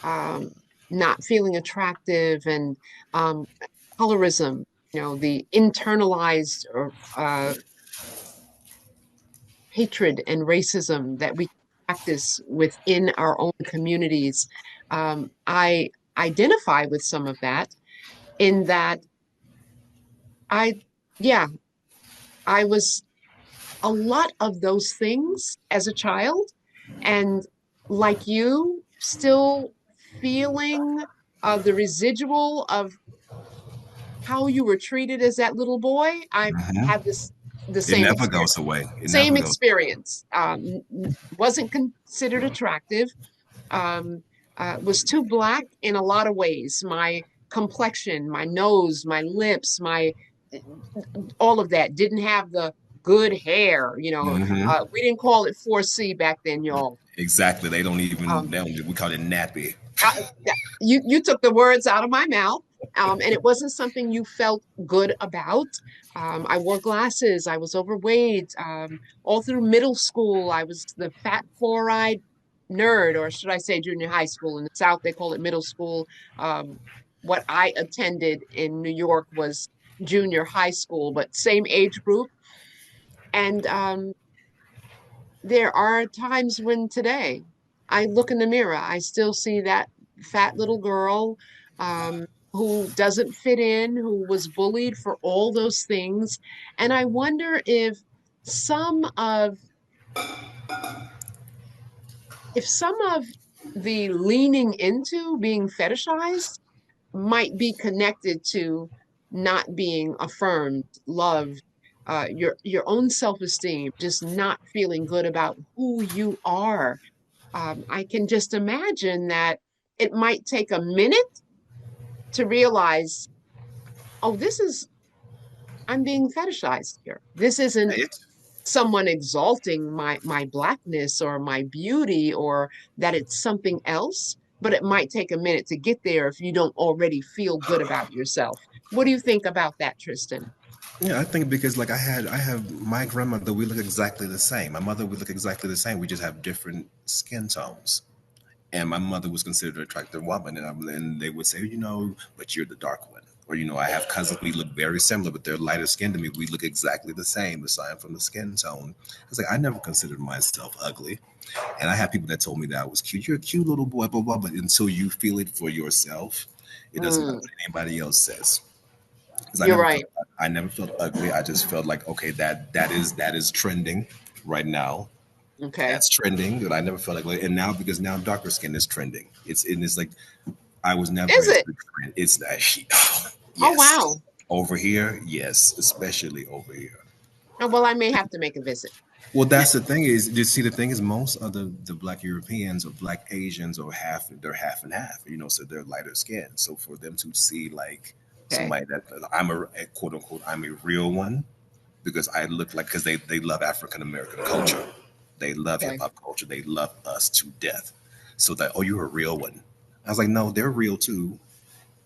um, not feeling attractive and um, colorism, the internalized hatred and racism that we practice within our own communities. I identify with some of that in that I, yeah, I was a lot of those things as a child. And like you, still feeling the residual of how you were treated as that little boy. I have the It same never experience. goes away. It Same never goes. experience. Wasn't considered attractive. Was too black in a lot of ways. My complexion, my nose, my lips, my all of that didn't have the good hair. Hmm. We didn't call it 4C back then, y'all. Exactly. They don't even. Um, They don't, we call it nappy. I, you took the words out of my mouth, and it wasn't something you felt good about. I wore glasses. I was overweight. All through middle school, I was the fat four-eyed nerd, or should I say junior high school. In the South, they call it middle school. Um, what I attended in New York was junior high school, but same age group. And there are times when today I look in the mirror, I still see that fat little girl who doesn't fit in, who was bullied for all those things. And I wonder some of if some of the leaning into being fetishized might be connected to not being affirmed, loved, your own self-esteem, just not feeling good about who you are. I can just imagine that it might take a minute to realize, oh, I'm being fetishized here. This isn't It's someone exalting my blackness or my beauty, or that it's something else, but it might take a minute to get there if you don't already feel good about yourself. What do you think about that, Triston? Yeah, I think because like I have my grandmother, we look exactly the same. My mother, we look exactly the same. We just have different skin tones. And my mother was considered an attractive woman, and they would say, but you're the dark one. Or, I have cousins, we look very similar, but they're lighter skinned to me. We look exactly the same, aside from the skin tone. I was like, I never considered myself ugly. And I had people that told me that I was cute. You're a cute little boy, blah, blah, but until you feel it for yourself, it doesn't matter Mm, what anybody else says. Because you're right. I never felt ugly. I just felt like, okay, that is trending right now. Okay. That's trending, but I never felt like, and now because now darker skin is trending. It's like I was never Is into it? the trend. It's that Oh, yes, wow. over here, yes, especially over here. Oh, well, I may have to make a visit. Well, that's the thing is, you see, the thing is, most of the Black Europeans or Black Asians or they're half and half, so they're lighter skin. So for them to see like Okay. somebody that I'm a quote unquote, I'm a real one because I look like, because they love African American culture, they love hip Okay. hop culture, they love us to death. So that, oh, you're a real one. I was like, no, they're real too.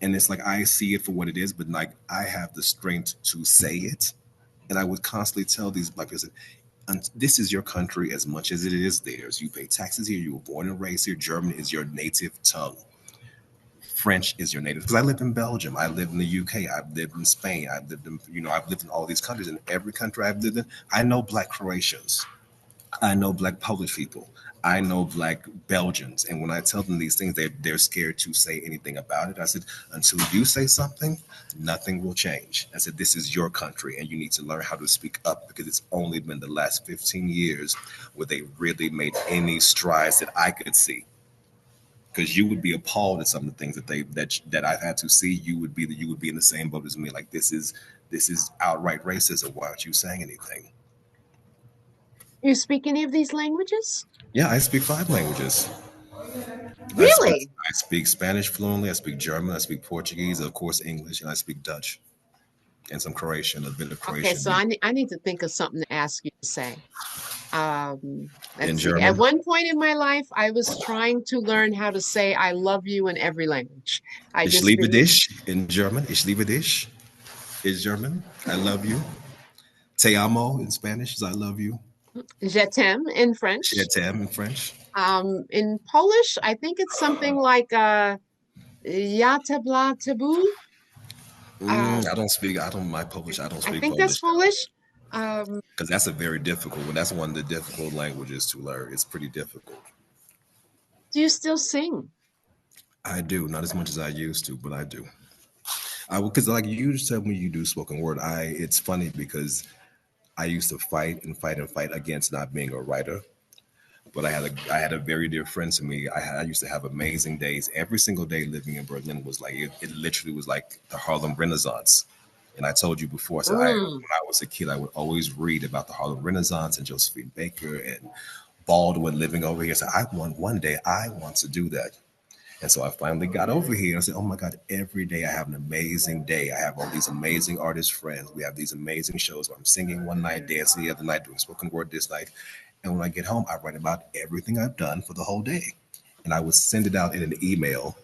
And it's like I see it for what it is, but like I have the strength to say it. And I would constantly tell these Black people, and this is your country as much as it is theirs. You pay taxes here. You were born and raised here. German is your native tongue. French is your native. Because I lived in Belgium. I lived in the UK. I've lived in Spain. I've lived in, I've lived in all these countries. In every country I've lived in, I know Black Croatians. I know Black Polish people. I know Black Belgians. And when I tell them these things, they're scared to say anything about it. I said, until you say something, nothing will change. I said, this is your country and you need to learn how to speak up, because it's only been the last 15 years where they really made any strides that I could see. Because you would be appalled at some of the things that I've had to see. You would be in the same boat as me. Like, this is outright racism. Why aren't you saying anything? You speak any of these languages? Yeah, I speak 5 languages. I speak Really? I speak Spanish fluently. I speak German. I speak Portuguese, of course, English, and I speak Dutch and some Croatian, a bit of Okay, Croatian so I need to think of something to ask you to say. in Let's see. At German. one point in my life, I was trying to learn how to say I love you in every language. I Ich just liebe didn't. dich in German. Ich liebe dich is German. I love you. Te amo in Spanish is I love you. Je t'aime in Je French. t'aime in French. In Polish, I think it's something like ja te bla tebu. I don't speak. I don't. My Polish. I don't I speak think that's Polish Polish. Um, because that's a very difficult one. That's one of the difficult languages to learn. It's pretty difficult. do you still sing? I do, not as much as I used to, but I do. I because like you just tell me you do spoken word. It's funny because I used to fight and fight and fight against not being a writer. But I had a very dear friend to me. I used to have amazing days. Every single day living in Berlin was like it literally was like the Harlem Renaissance. And I told you before, I said Mm. when I was a kid, I would always read about the Harlem Renaissance and Josephine Baker and Baldwin living over here. So I want one day I want to do that. And so I finally got over here and I said, oh my God, every day I have an amazing day. I have all these amazing artist friends. We have these amazing shows where I'm singing one night, dancing the other night, doing spoken word this night. And when I get home, I write about everything I've done for the whole day. And I would send it out in an email.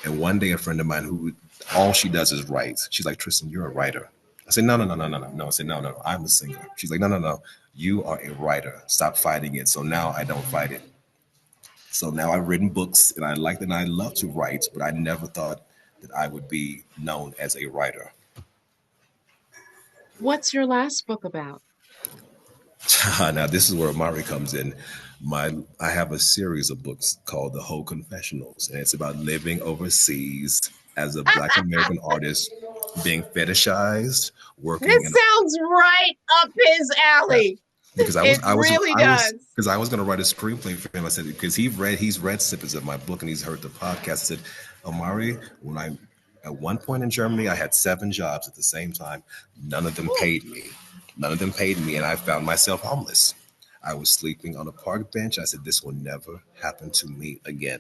And one day, a friend of mine who all she does is write, she's like, Tristan, you're a writer. I said, no, no, no, no, no, no. No, I said, no, no, no, I'm a singer. She's like, no, no, no, you are a writer. Stop fighting it. So now I don't fight it. So now I've written books and I like that and I love to write, but I never thought that I would be known as a writer. What's your last book about? Now this is where Amari comes in. I have a series of books called The Whole Confessionals, and it's about living overseas as a Black American artist, being fetishized, working This in sounds right up his a alley. because It really does. I was going to write a screenplay for him. I said because he's read snippets of my book and he's heard the podcast. I said, Omari, when at one point in Germany, I had 7 jobs at the same time. None of them paid me. None of them paid me, and I found myself homeless. I was sleeping on a park bench. I said, this will never happen to me again.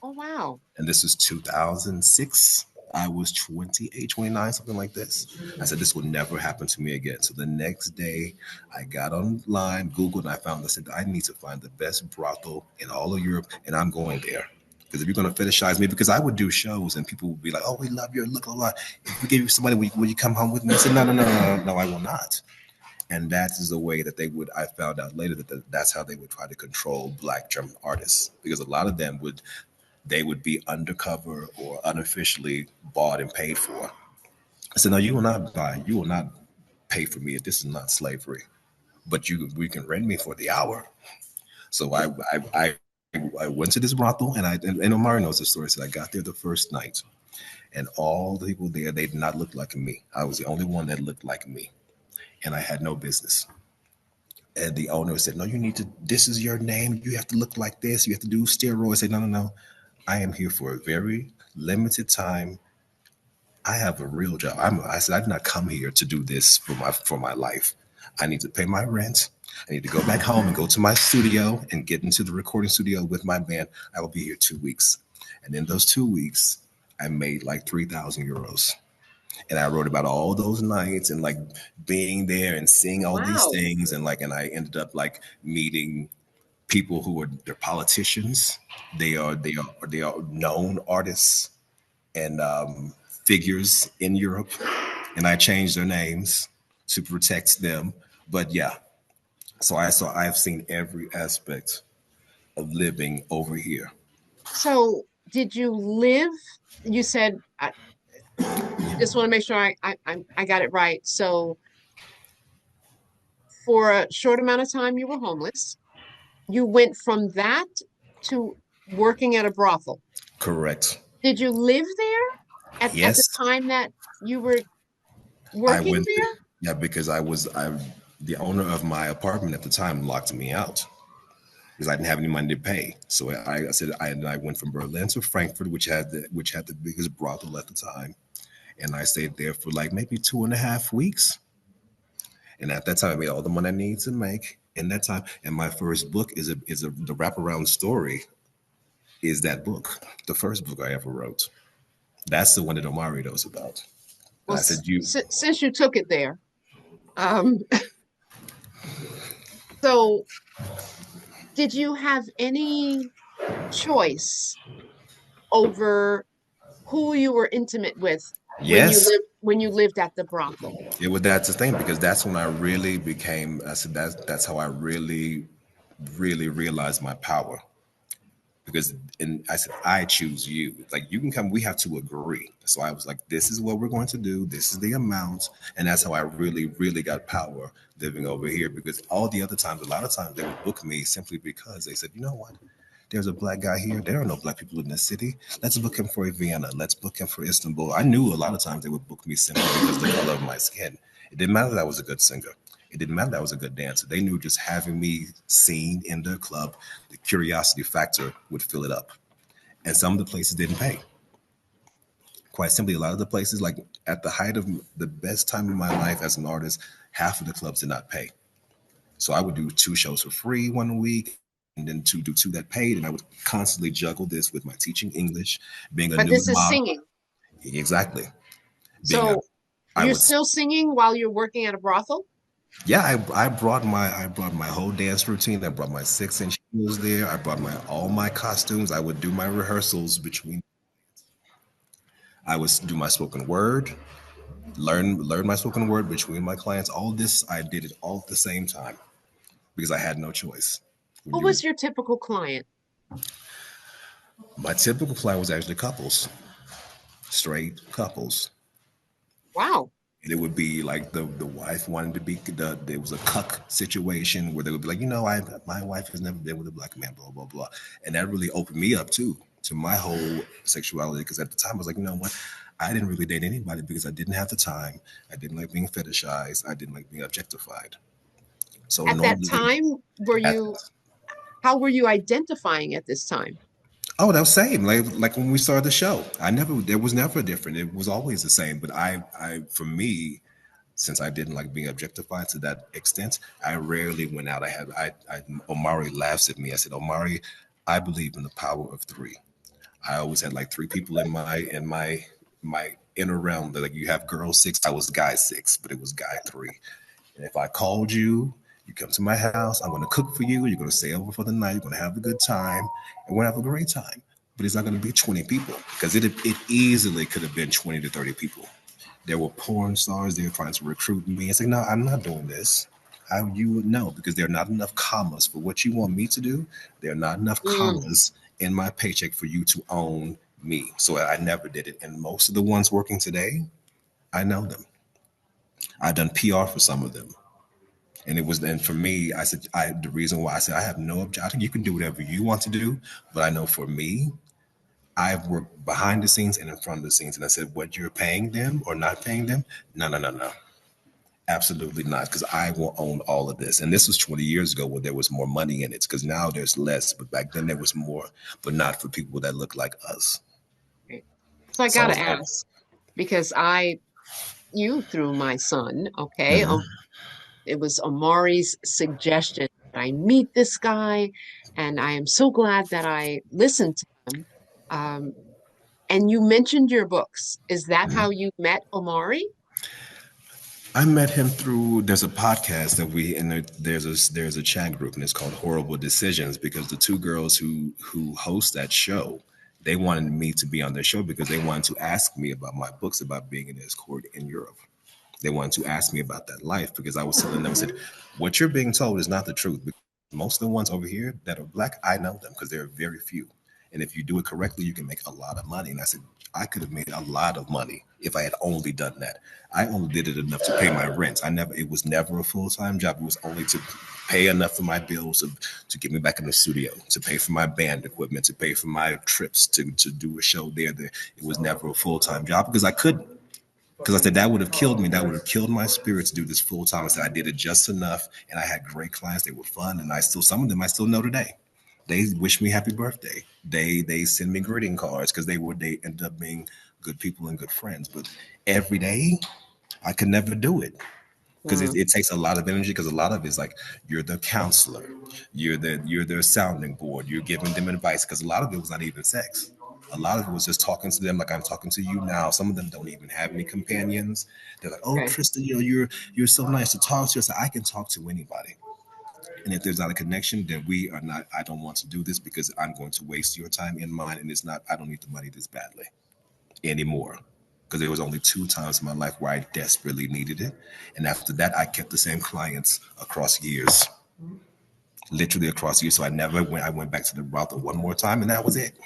Oh, wow. And this was 2006. I was 28, 29, something like this. I said, this will never happen to me again. So the next day, I got online, Googled, and I found, I said, I need to find the best brothel in all of Europe, and I'm going there. Because if you're going to fetishize me, because I would do shows and people would be like, oh, we love your look a lot. If we give you somebody, will you come home with me? I said, no, I will not. And that is the way that they would, I found out later that that's how they would try to control Black German artists. Because a lot of them they would be undercover or unofficially bought and paid for. I said, no, you will not buy, you will not pay for me. This is not slavery, but we can rent me for the hour. So I went to this brothel, and Omari knows the story. So I got there the first night, and all the people there, they did not look like me. I was the only one that looked like me, and I had no business. And the owner said, no, you need to, this is your name. You have to look like this. You have to do steroids. I said, no. I am here for a very limited time. I have a real job. I said, I did not come here to do this for my life. I need to pay my rent. I need to go back home and go to my studio and get into the recording studio with my band. I will be here 2 weeks. And in those 2 weeks, I made like 3,000 euros. And I wrote about all those nights and like being there and seeing all these things. And I ended up like meeting people who they're politicians. They are known artists and figures in Europe. And I changed their names to protect them. But yeah, so I've seen every aspect of living over here. So did you live, you said, I just want to make sure I got it right. So for a short amount of time, you were homeless. You went from that to working at a brothel. Correct. Did you live there at the time that you were working there? Yeah, because the owner of my apartment at the time locked me out because I didn't have any money to pay. So I went from Berlin to Frankfurt, which had the biggest brothel at the time, and I stayed there for like maybe 2.5 weeks. And at that time, I made all the money I needed to make in that time. And my first book is the wraparound story. Is that book the first book I ever wrote? That's the one that Omari knows about. Well, I said, since you took it there, so did you have any choice over who you were intimate with? Yes. When you lived at the brothel? That's the thing, because that's when I really became, I said, that's how I really, really realized my power. Because I said, I choose you. Like, you can come, we have to agree. So I was like, this is what we're going to do. This is the amount. And that's how I really, really got power living over here. Because all the other times, a lot of times they would book me simply because they said, you know what? There's a Black guy here. There are no Black people in this city. Let's book him for Vienna. Let's book him for Istanbul. I knew a lot of times they would book me simply because of the color of my skin. It didn't matter that I was a good singer. It didn't matter that I was a good dancer. They knew just having me seen in their club, the curiosity factor would fill it up. And some of the places didn't pay. Quite simply, a lot of the places, like at the height of the best time of my life as an artist, half of the clubs did not pay. So I would do 2 shows for free one week, and then do 2 that paid. And I would constantly juggle this with my teaching English, being a but new this is mom. Singing. Exactly. So you're still singing while you're working at a brothel? Yeah, I brought my whole dance routine. I brought my 6-inch heels there. I brought all my costumes. I would do my rehearsals between. I would do my spoken word, learn my spoken word between my clients. All this, I did it all at the same time because I had no choice. Who was your typical client? My typical client was actually couples, straight couples. Wow. And it would be like the wife wanted to be, there was a cuck situation where they would be like, my wife has never been with a Black man, blah, blah, blah. And that really opened me up too, to my whole sexuality. Because at the time I was like, you know what? I didn't really date anybody because I didn't have the time. I didn't like being fetishized. I didn't like being objectified. So at that time, how were you identifying at this time? Oh, that was same. Like when we started the show, there was never different. It was always the same. But for me, since I didn't like being objectified to that extent, I rarely went out. Omari laughs at me. I said, Omari, I believe in the power of three. I always had like three people in my inner realm. That like you have girl six, I was guy six, but it was guy three. And if I called you, you come to my house, I'm gonna cook for you, you're gonna stay over for the night, you're gonna have a good time, and we're gonna have a great time. But it's not gonna be 20 people because it easily could have been 20 to 30 people. There were porn stars, they were trying to recruit me. It's like, no, I'm not doing this. How you would know because there are not enough commas for what you want me to do. There are not enough Mm. commas in my paycheck for you to own me. So I never did it. And most of the ones working today, I know them. I've done PR for some of them. And it was then for me, I said, the reason why I said I have no objection, you can do whatever you want to do. But I know for me, I've worked behind the scenes and in front of the scenes. And I said, what you're paying them or not paying them? No, no, no, no. Absolutely not, because I will own all of this. And this was 20 years ago when there was more money in it, because now there's less, but back then there was more, but not for people that look like us. Right. So I So I gotta was like, ask because you through my son, okay? mhm. It was Amari's suggestion that I meet this guy, and I am so glad that I listened to him. Um, and you mentioned your books. Is that how you met Omari? I met him through. There's a podcast that there's a chat group and it's called Horrible Decisions because the two girls who host that show, they wanted me to be on their show because they wanted to ask me about my books about being an escort in Europe. They wanted to ask me about that life because I was telling them, I said, what you're being told is not the truth. Because most of the ones over here that are black, I know them because there are very few. And if you do it correctly, you can make a lot of money. And I said, I could have made a lot of money if I had only done that. I only did it enough to pay my rent. It was never a full-time job. It was only to pay enough for my bills to get me back in the studio, to pay for my band equipment, to pay for my trips, to do a show there. It was never a full-time job because I couldn't. Because I said that would have killed me. That would have killed my spirit to do this full time. I said I did it just enough, and I had great clients. They were fun, and some of them I still know today. They wish me happy birthday. They send me greeting cards because they ended up being good people and good friends. But every day, I could never do it because Mm, it takes a lot of energy. Because a lot of it's like you're the counselor, you're their sounding board, you're giving them advice. Because a lot of it was not even sex. A lot of it was just talking to them like I'm talking to you now. Some of them don't even have any companions. They're like, "Oh, okay. Tristan, you're so nice to talk to." So I can talk to anybody. And if there's not a connection, then we are not. I don't want to do this because I'm going to waste your time and mine. And it's not. I don't need the money this badly anymore. Because there was only two times in my life where I desperately needed it, and after that, I kept the same clients across years, literally across years. So I never went. I went back to the route one more time, and that was it.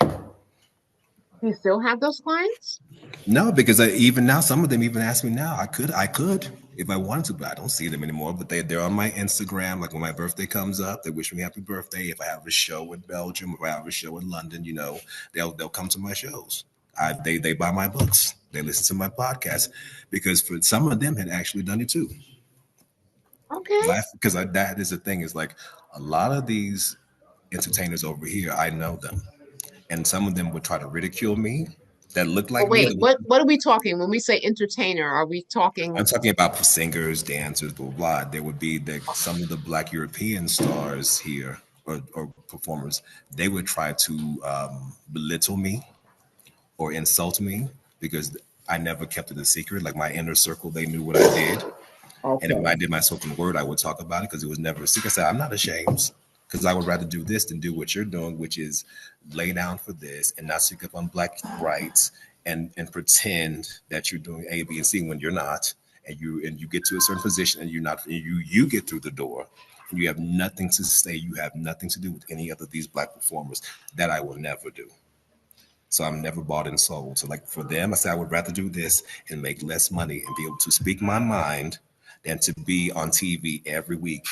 Do you still have those clients? No, because even now, some of them even ask me now. I could if I wanted to, but I don't see them anymore. But they're on my Instagram. Like when my birthday comes up, they wish me happy birthday. If I have a show in Belgium, if I have a show in London, they'll come to my shows. They buy my books. They listen to my podcast because for some of them had actually done it too. Okay. That is the thing is like a lot of these entertainers over here, I know them, and some of them would try to ridicule me that look Oh, like me. wait, what are we talking when we say entertainer? Are we talking? I'm talking about singers, dancers, blah, blah, blah. There would be some of the Black European stars here or performers. They would try to belittle me or insult me because I never kept it a secret. Like my inner circle, they knew what I did. And if Okay. I did my spoken word, I would talk about it because it was never a secret. I said, I'm not ashamed because I would rather do this than do what you're doing, which is lay down for this and not speak up on black rights and pretend that you're doing A, B, and C when you're not. And you get to a certain position and you're not you get through the door and you have nothing to say, you have nothing to do with any other of these black performers. That I will never do. So I'm never bought and sold. So like for them, I say I would rather do this and make less money and be able to speak my mind than to be on TV every week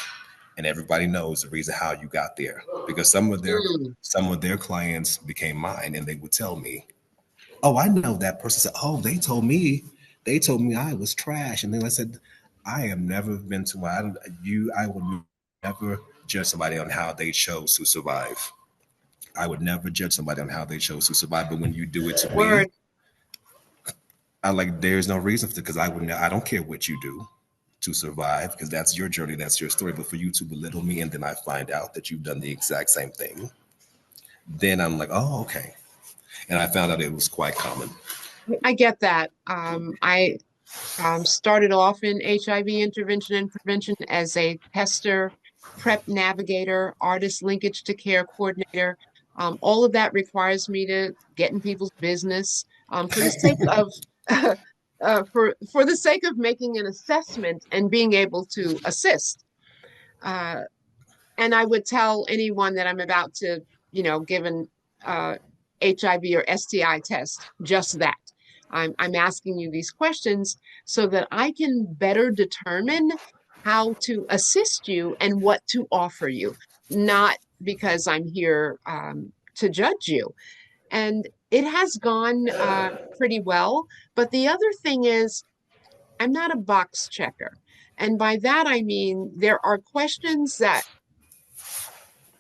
and everybody knows the reason how you got there. Because Mm, some of their clients became mine and they would tell me, "Oh, I know that person." Said, "Oh, they told me I was trash." And then I said, "I have never been to I don't you I will never judge somebody on how they chose to survive. I would never judge somebody on how they chose to survive. But when you do it to me, word. I like there's no reason for because I don't care what you do. to survive, because that's your journey, that's your story. But for you to belittle me and then I find out that you've done the exact same thing, then I'm like, oh, okay. And I found out it was quite common. I get that. I started off in HIV intervention and prevention as a tester, PrEP navigator, artist linkage to care coordinator. All of that requires me to get in people's business for the sake of for the sake of making an assessment and being able to assist. And I would tell anyone that I'm about to, give an HIV or STI test, just that. I'm asking you these questions so that I can better determine how to assist you and what to offer you, not because I'm here to judge you. And it has gone pretty well. But the other thing is, I'm not a box checker. And by that, I mean, there are questions that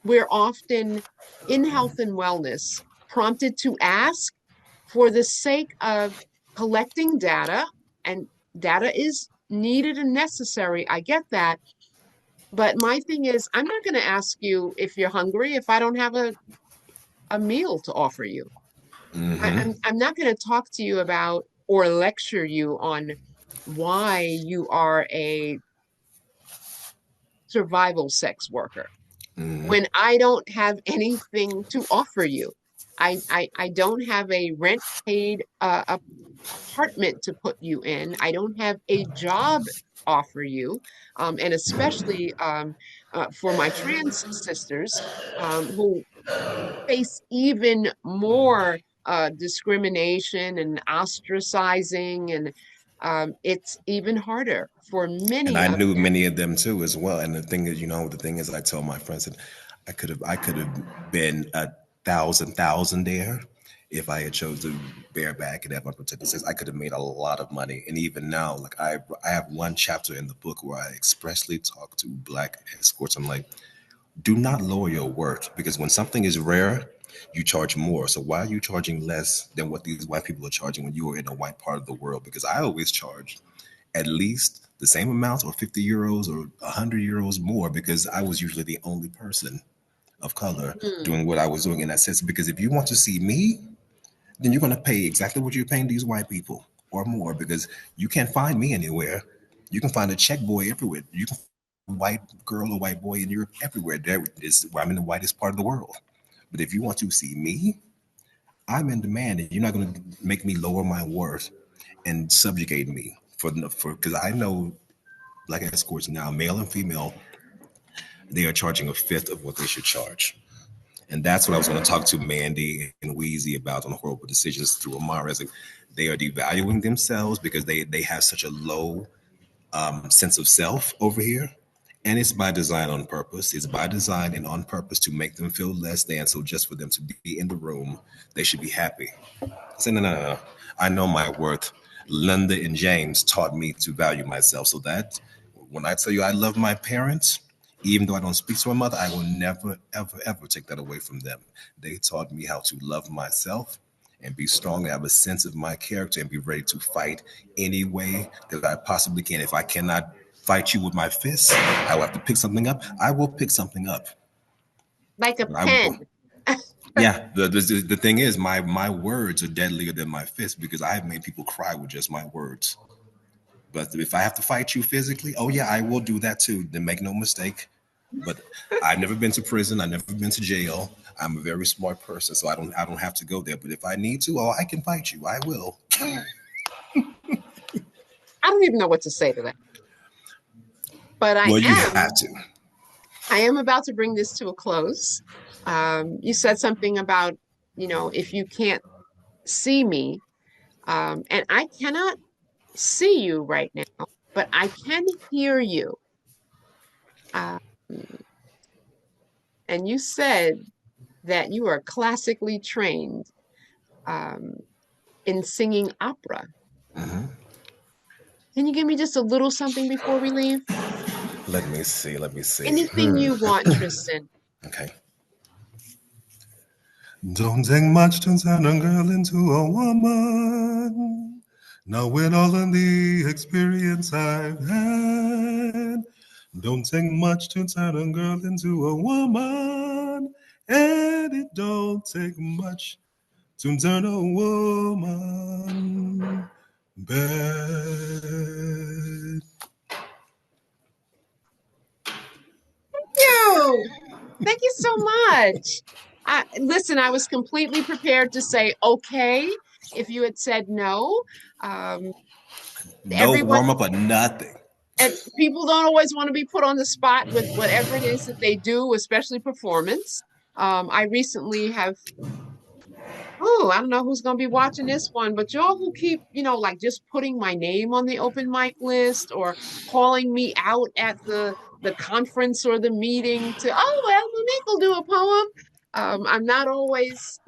we're often in health and wellness prompted to ask for the sake of collecting data, and data is needed and necessary. I get that. But my thing is, I'm not going to ask you if you're hungry if I don't have a meal to offer you. I'm not going to talk to you about or lecture you on why you are a survival sex worker when I don't have anything to offer you. I don't have a rent paid apartment to put you in. I don't have a job offer you. And especially for my trans sisters who face even more discrimination and ostracizing, and it's even harder for And many I of knew them. many of them too as well. And the thing is, I tell my friends that I could have been a thousand there if I had chose to bear back and have my protective sex. I could have made a lot of money. And even now, like I have one chapter in the book where I expressly talk to Black escorts. I'm like, do not lower your worth, because when something is rare, you charge more. So why are you charging less than what these white people are charging when you are in a white part of the world? Because I always charge at least the same amount, or 50 euros or 100 euros more, because I was usually the only person of color Hmm. doing what I was doing in that sense. Because if you want to see me, then you're going to pay exactly what you're paying these white people or more, because you can't find me anywhere. You can find a Czech boy everywhere. You can find a white girl or white boy in Europe everywhere. There is where I'm in the whitest part of the world. But if you want to see me, I'm in demand, and you're not going to make me lower my worth and subjugate me for because I know Black escorts now, male and female, they are charging a fifth of what they should charge. And that's what I was going to talk to Mandy and Wheezy about on Horrible Decisions through Amara. Like, they are devaluing themselves because they have such a low sense of self over here. And it's by design on purpose. It's by design and on purpose to make them feel less than. So just for them to be in the room, they should be happy. I said, no. I know my worth. Linda and James taught me to value myself. So that when I tell you I love my parents, even though I don't speak to my mother, I will never, ever, ever take that away from them. They taught me how to love myself and be strong and have a sense of my character and be ready to fight any way that I possibly can. If I cannot fight you with my fists, I will have to pick something up. I will pick something up. Like a I will. pen. Yeah, the thing is, my words are deadlier than my fists, because I have made people cry with just my words. But if I have to fight you physically, oh yeah, I will do that too. Then make no mistake. But I've never been to prison. I've never been to jail. I'm a very smart person, so I don't have to go there. But if I need to, oh, I can fight you. I will. I don't even know what to say to that. But Well, you have to. I am about to bring this to a close. You said something about, if you can't see me, and I cannot see you right now, but I can hear you. Um, and you said that you are classically trained um, in singing opera. Can you give me just a little something before we leave? Let me see. Let me see. Anything you want, Triston. Okay. Don't take much to turn a girl into a woman. Knowing all of the experience I've had, don't take much to turn a girl into a woman, and it don't take much to turn a woman bad. You. Thank you so much. Listen, I was completely prepared to say okay if you had said no. Um, No everyone warm up or nothing. and people don't always want to be put on the spot with whatever it is that they do, especially performance. I recently have, oh, I don't know who's going to be watching this one, but y'all who keep, like just putting my name on the open mic list or calling me out at the conference or the meeting to, oh, well, Monique will do a poem. I'm not always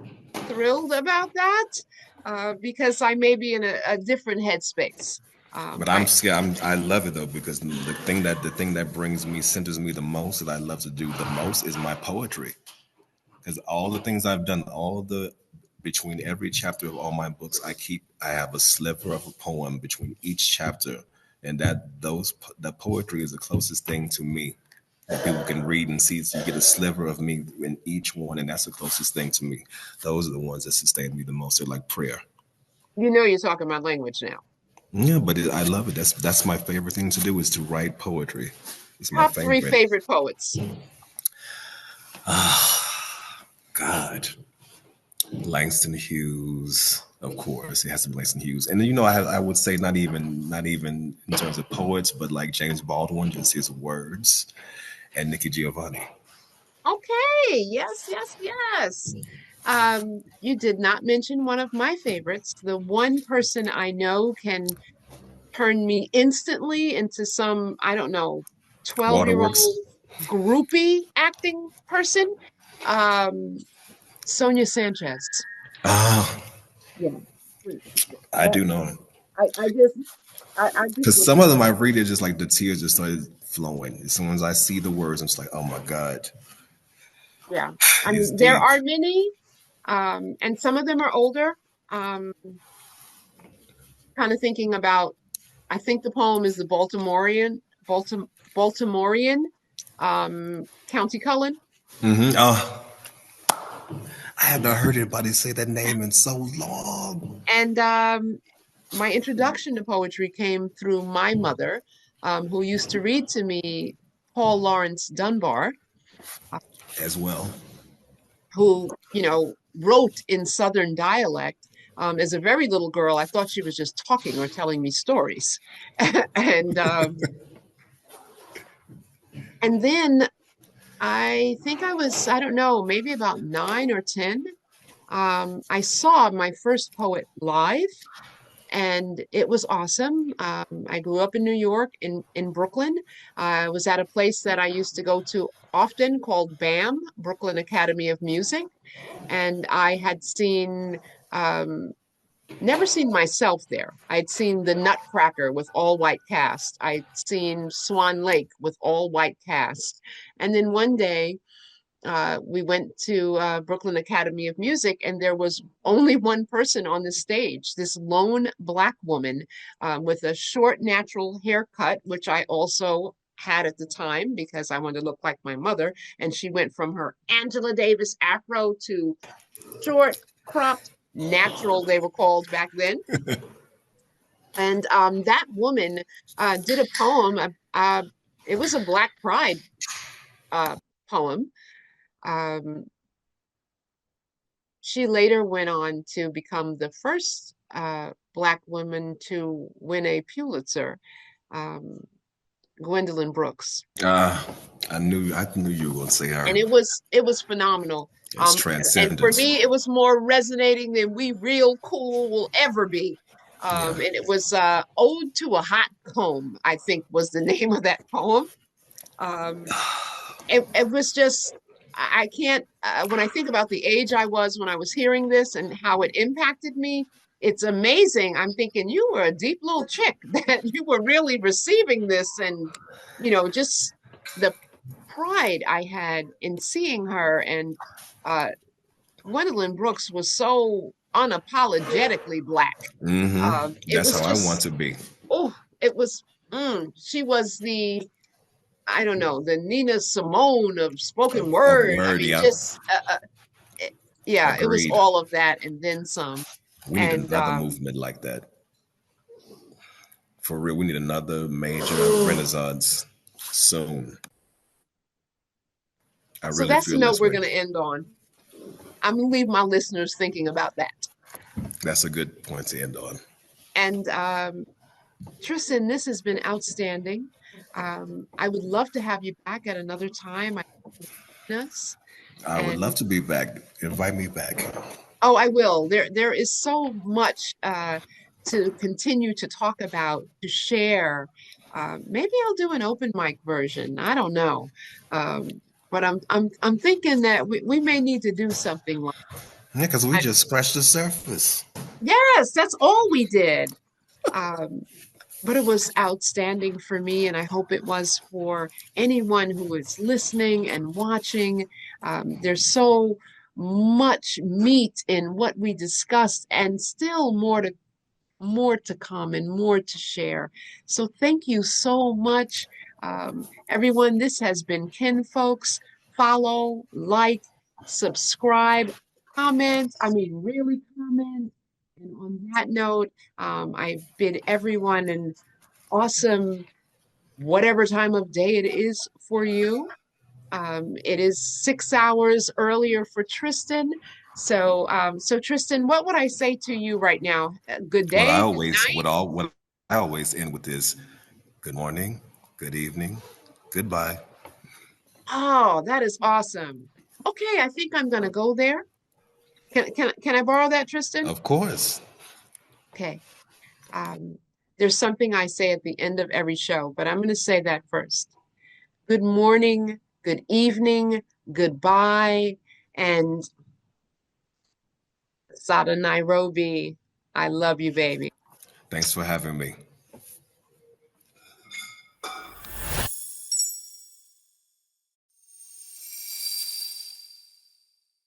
thrilled about that because I may be in a different headspace. But I'm scared. I love it though because the thing that brings me centers me the most that I love to do the most is my poetry. Because all the things I've done, all the between every chapter of all my books, I have a sliver of a poem between each chapter, and that poetry is the closest thing to me that people can read and see. So you get a sliver of me in each one, and that's the closest thing to me. Those are the ones that sustain me the most. They're like prayer. You're talking my language now. Yeah, but I love it. That's my favorite thing to do is to write poetry. It's my Top three favorite. favorite poets. God, Langston Hughes, of course, it has to be Langston Hughes. And I would say not even in terms of poets, but like James Baldwin, just his words, and Nikki Giovanni. Okay, yes, yes, yes. You did not mention one of my favorites. The one person I know can turn me instantly into some, I don't know, 12-year-old Waterworks. groupie acting person. Um, Sonia Sanchez. Ah, Yeah. I do know. I just Because was, some of them I read it just like the tears just started flowing. As soon as I see the words, I'm just like, oh my God, yeah. I it's mean, there deep. are many, and some of them are older. Um, kind of thinking about, I think the poem is the Baltimorean, County Cullen. Oh, I have not heard anybody say that name in so long. And my introduction to poetry came through my mother, who used to read to me Paul Laurence Dunbar, As well. who, wrote in Southern dialect. As a very little girl, I thought she was just talking or telling me stories. and and then I think I don't know, maybe about 9 or 10. I saw my first poet live, and it was awesome. I grew up in New York, in Brooklyn. I was at a place that I used to go to often called BAM, Brooklyn Academy of Music, and I had um, never seen myself there. I'd seen the Nutcracker with all white cast. I'd seen Swan Lake with all white cast. And then one day, we went to Brooklyn Academy of Music, and there was only one person on the stage, this lone Black woman with a short, natural haircut, which I also had at the time because I wanted to look like my mother. And she went from her Angela Davis afro to short, cropped, natural, they were called back then. And that woman did a poem. It was a Black Pride uh, poem. Um, she later went on to become the first Black woman to win a Pulitzer, um, Gwendolyn Brooks. Uh, I knew you were going to say And her. it was phenomenal. It's And for transcendence. me, it was more resonating than "We Real Cool" will ever be. Yeah. And it was "Ode to a Hot Comb," I think was the name of that poem. Um, it was just, I can't, when I think about the age I was when I was hearing this and how it impacted me, it's amazing. I'm thinking you were a deep little chick that you were really receiving this, and just the pride I had in seeing her. And uh Gwendolyn Brooks was so unapologetically Black. It That's was how I want just, to be. oh, it was, she was the, I don't know, the Nina Simone of spoken Of word. I word, mean, yeah. just, yeah, it was Agreed. all of that and then some. We need And another movement like that. For real, we need another major renaissance soon. I so really that's the feel note this we're way. going to end on. I'm going to leave my listeners thinking about that. That's a good point to end on. And Triston, this has been outstanding. I would love to have you back at another time. Us. I would And love to be back. Invite me back. oh, I will. There is so much to continue to talk about, to share. Maybe I'll do an open mic version. I don't know. But I'm thinking that we may need to do something like Yeah, because we I, just scratched the surface. yes, that's all we did. Um, but it was outstanding for me, and I hope it was for anyone who is listening and watching. There's so much meat in what we discussed, and still more to come and more to share. So thank you so much, everyone. This has been Kin Folks. Follow, like, subscribe, comment. I mean, really comment. And on that note, I bid everyone an awesome whatever time of day it is for you. It is 6 hours earlier for Triston. So Triston, what would I say to you right now? Good Well, day, good night. what I always end with is good morning, good evening, goodbye. Oh, that is awesome. Okay, I think I'm gonna go there. Can I borrow that, Triston? Of course. Okay. Um, there's something I say at the end of every show, but I'm gonna say that first. Good morning, good evening, goodbye, and Sada Nairobi. I love you, baby. Thanks for having me.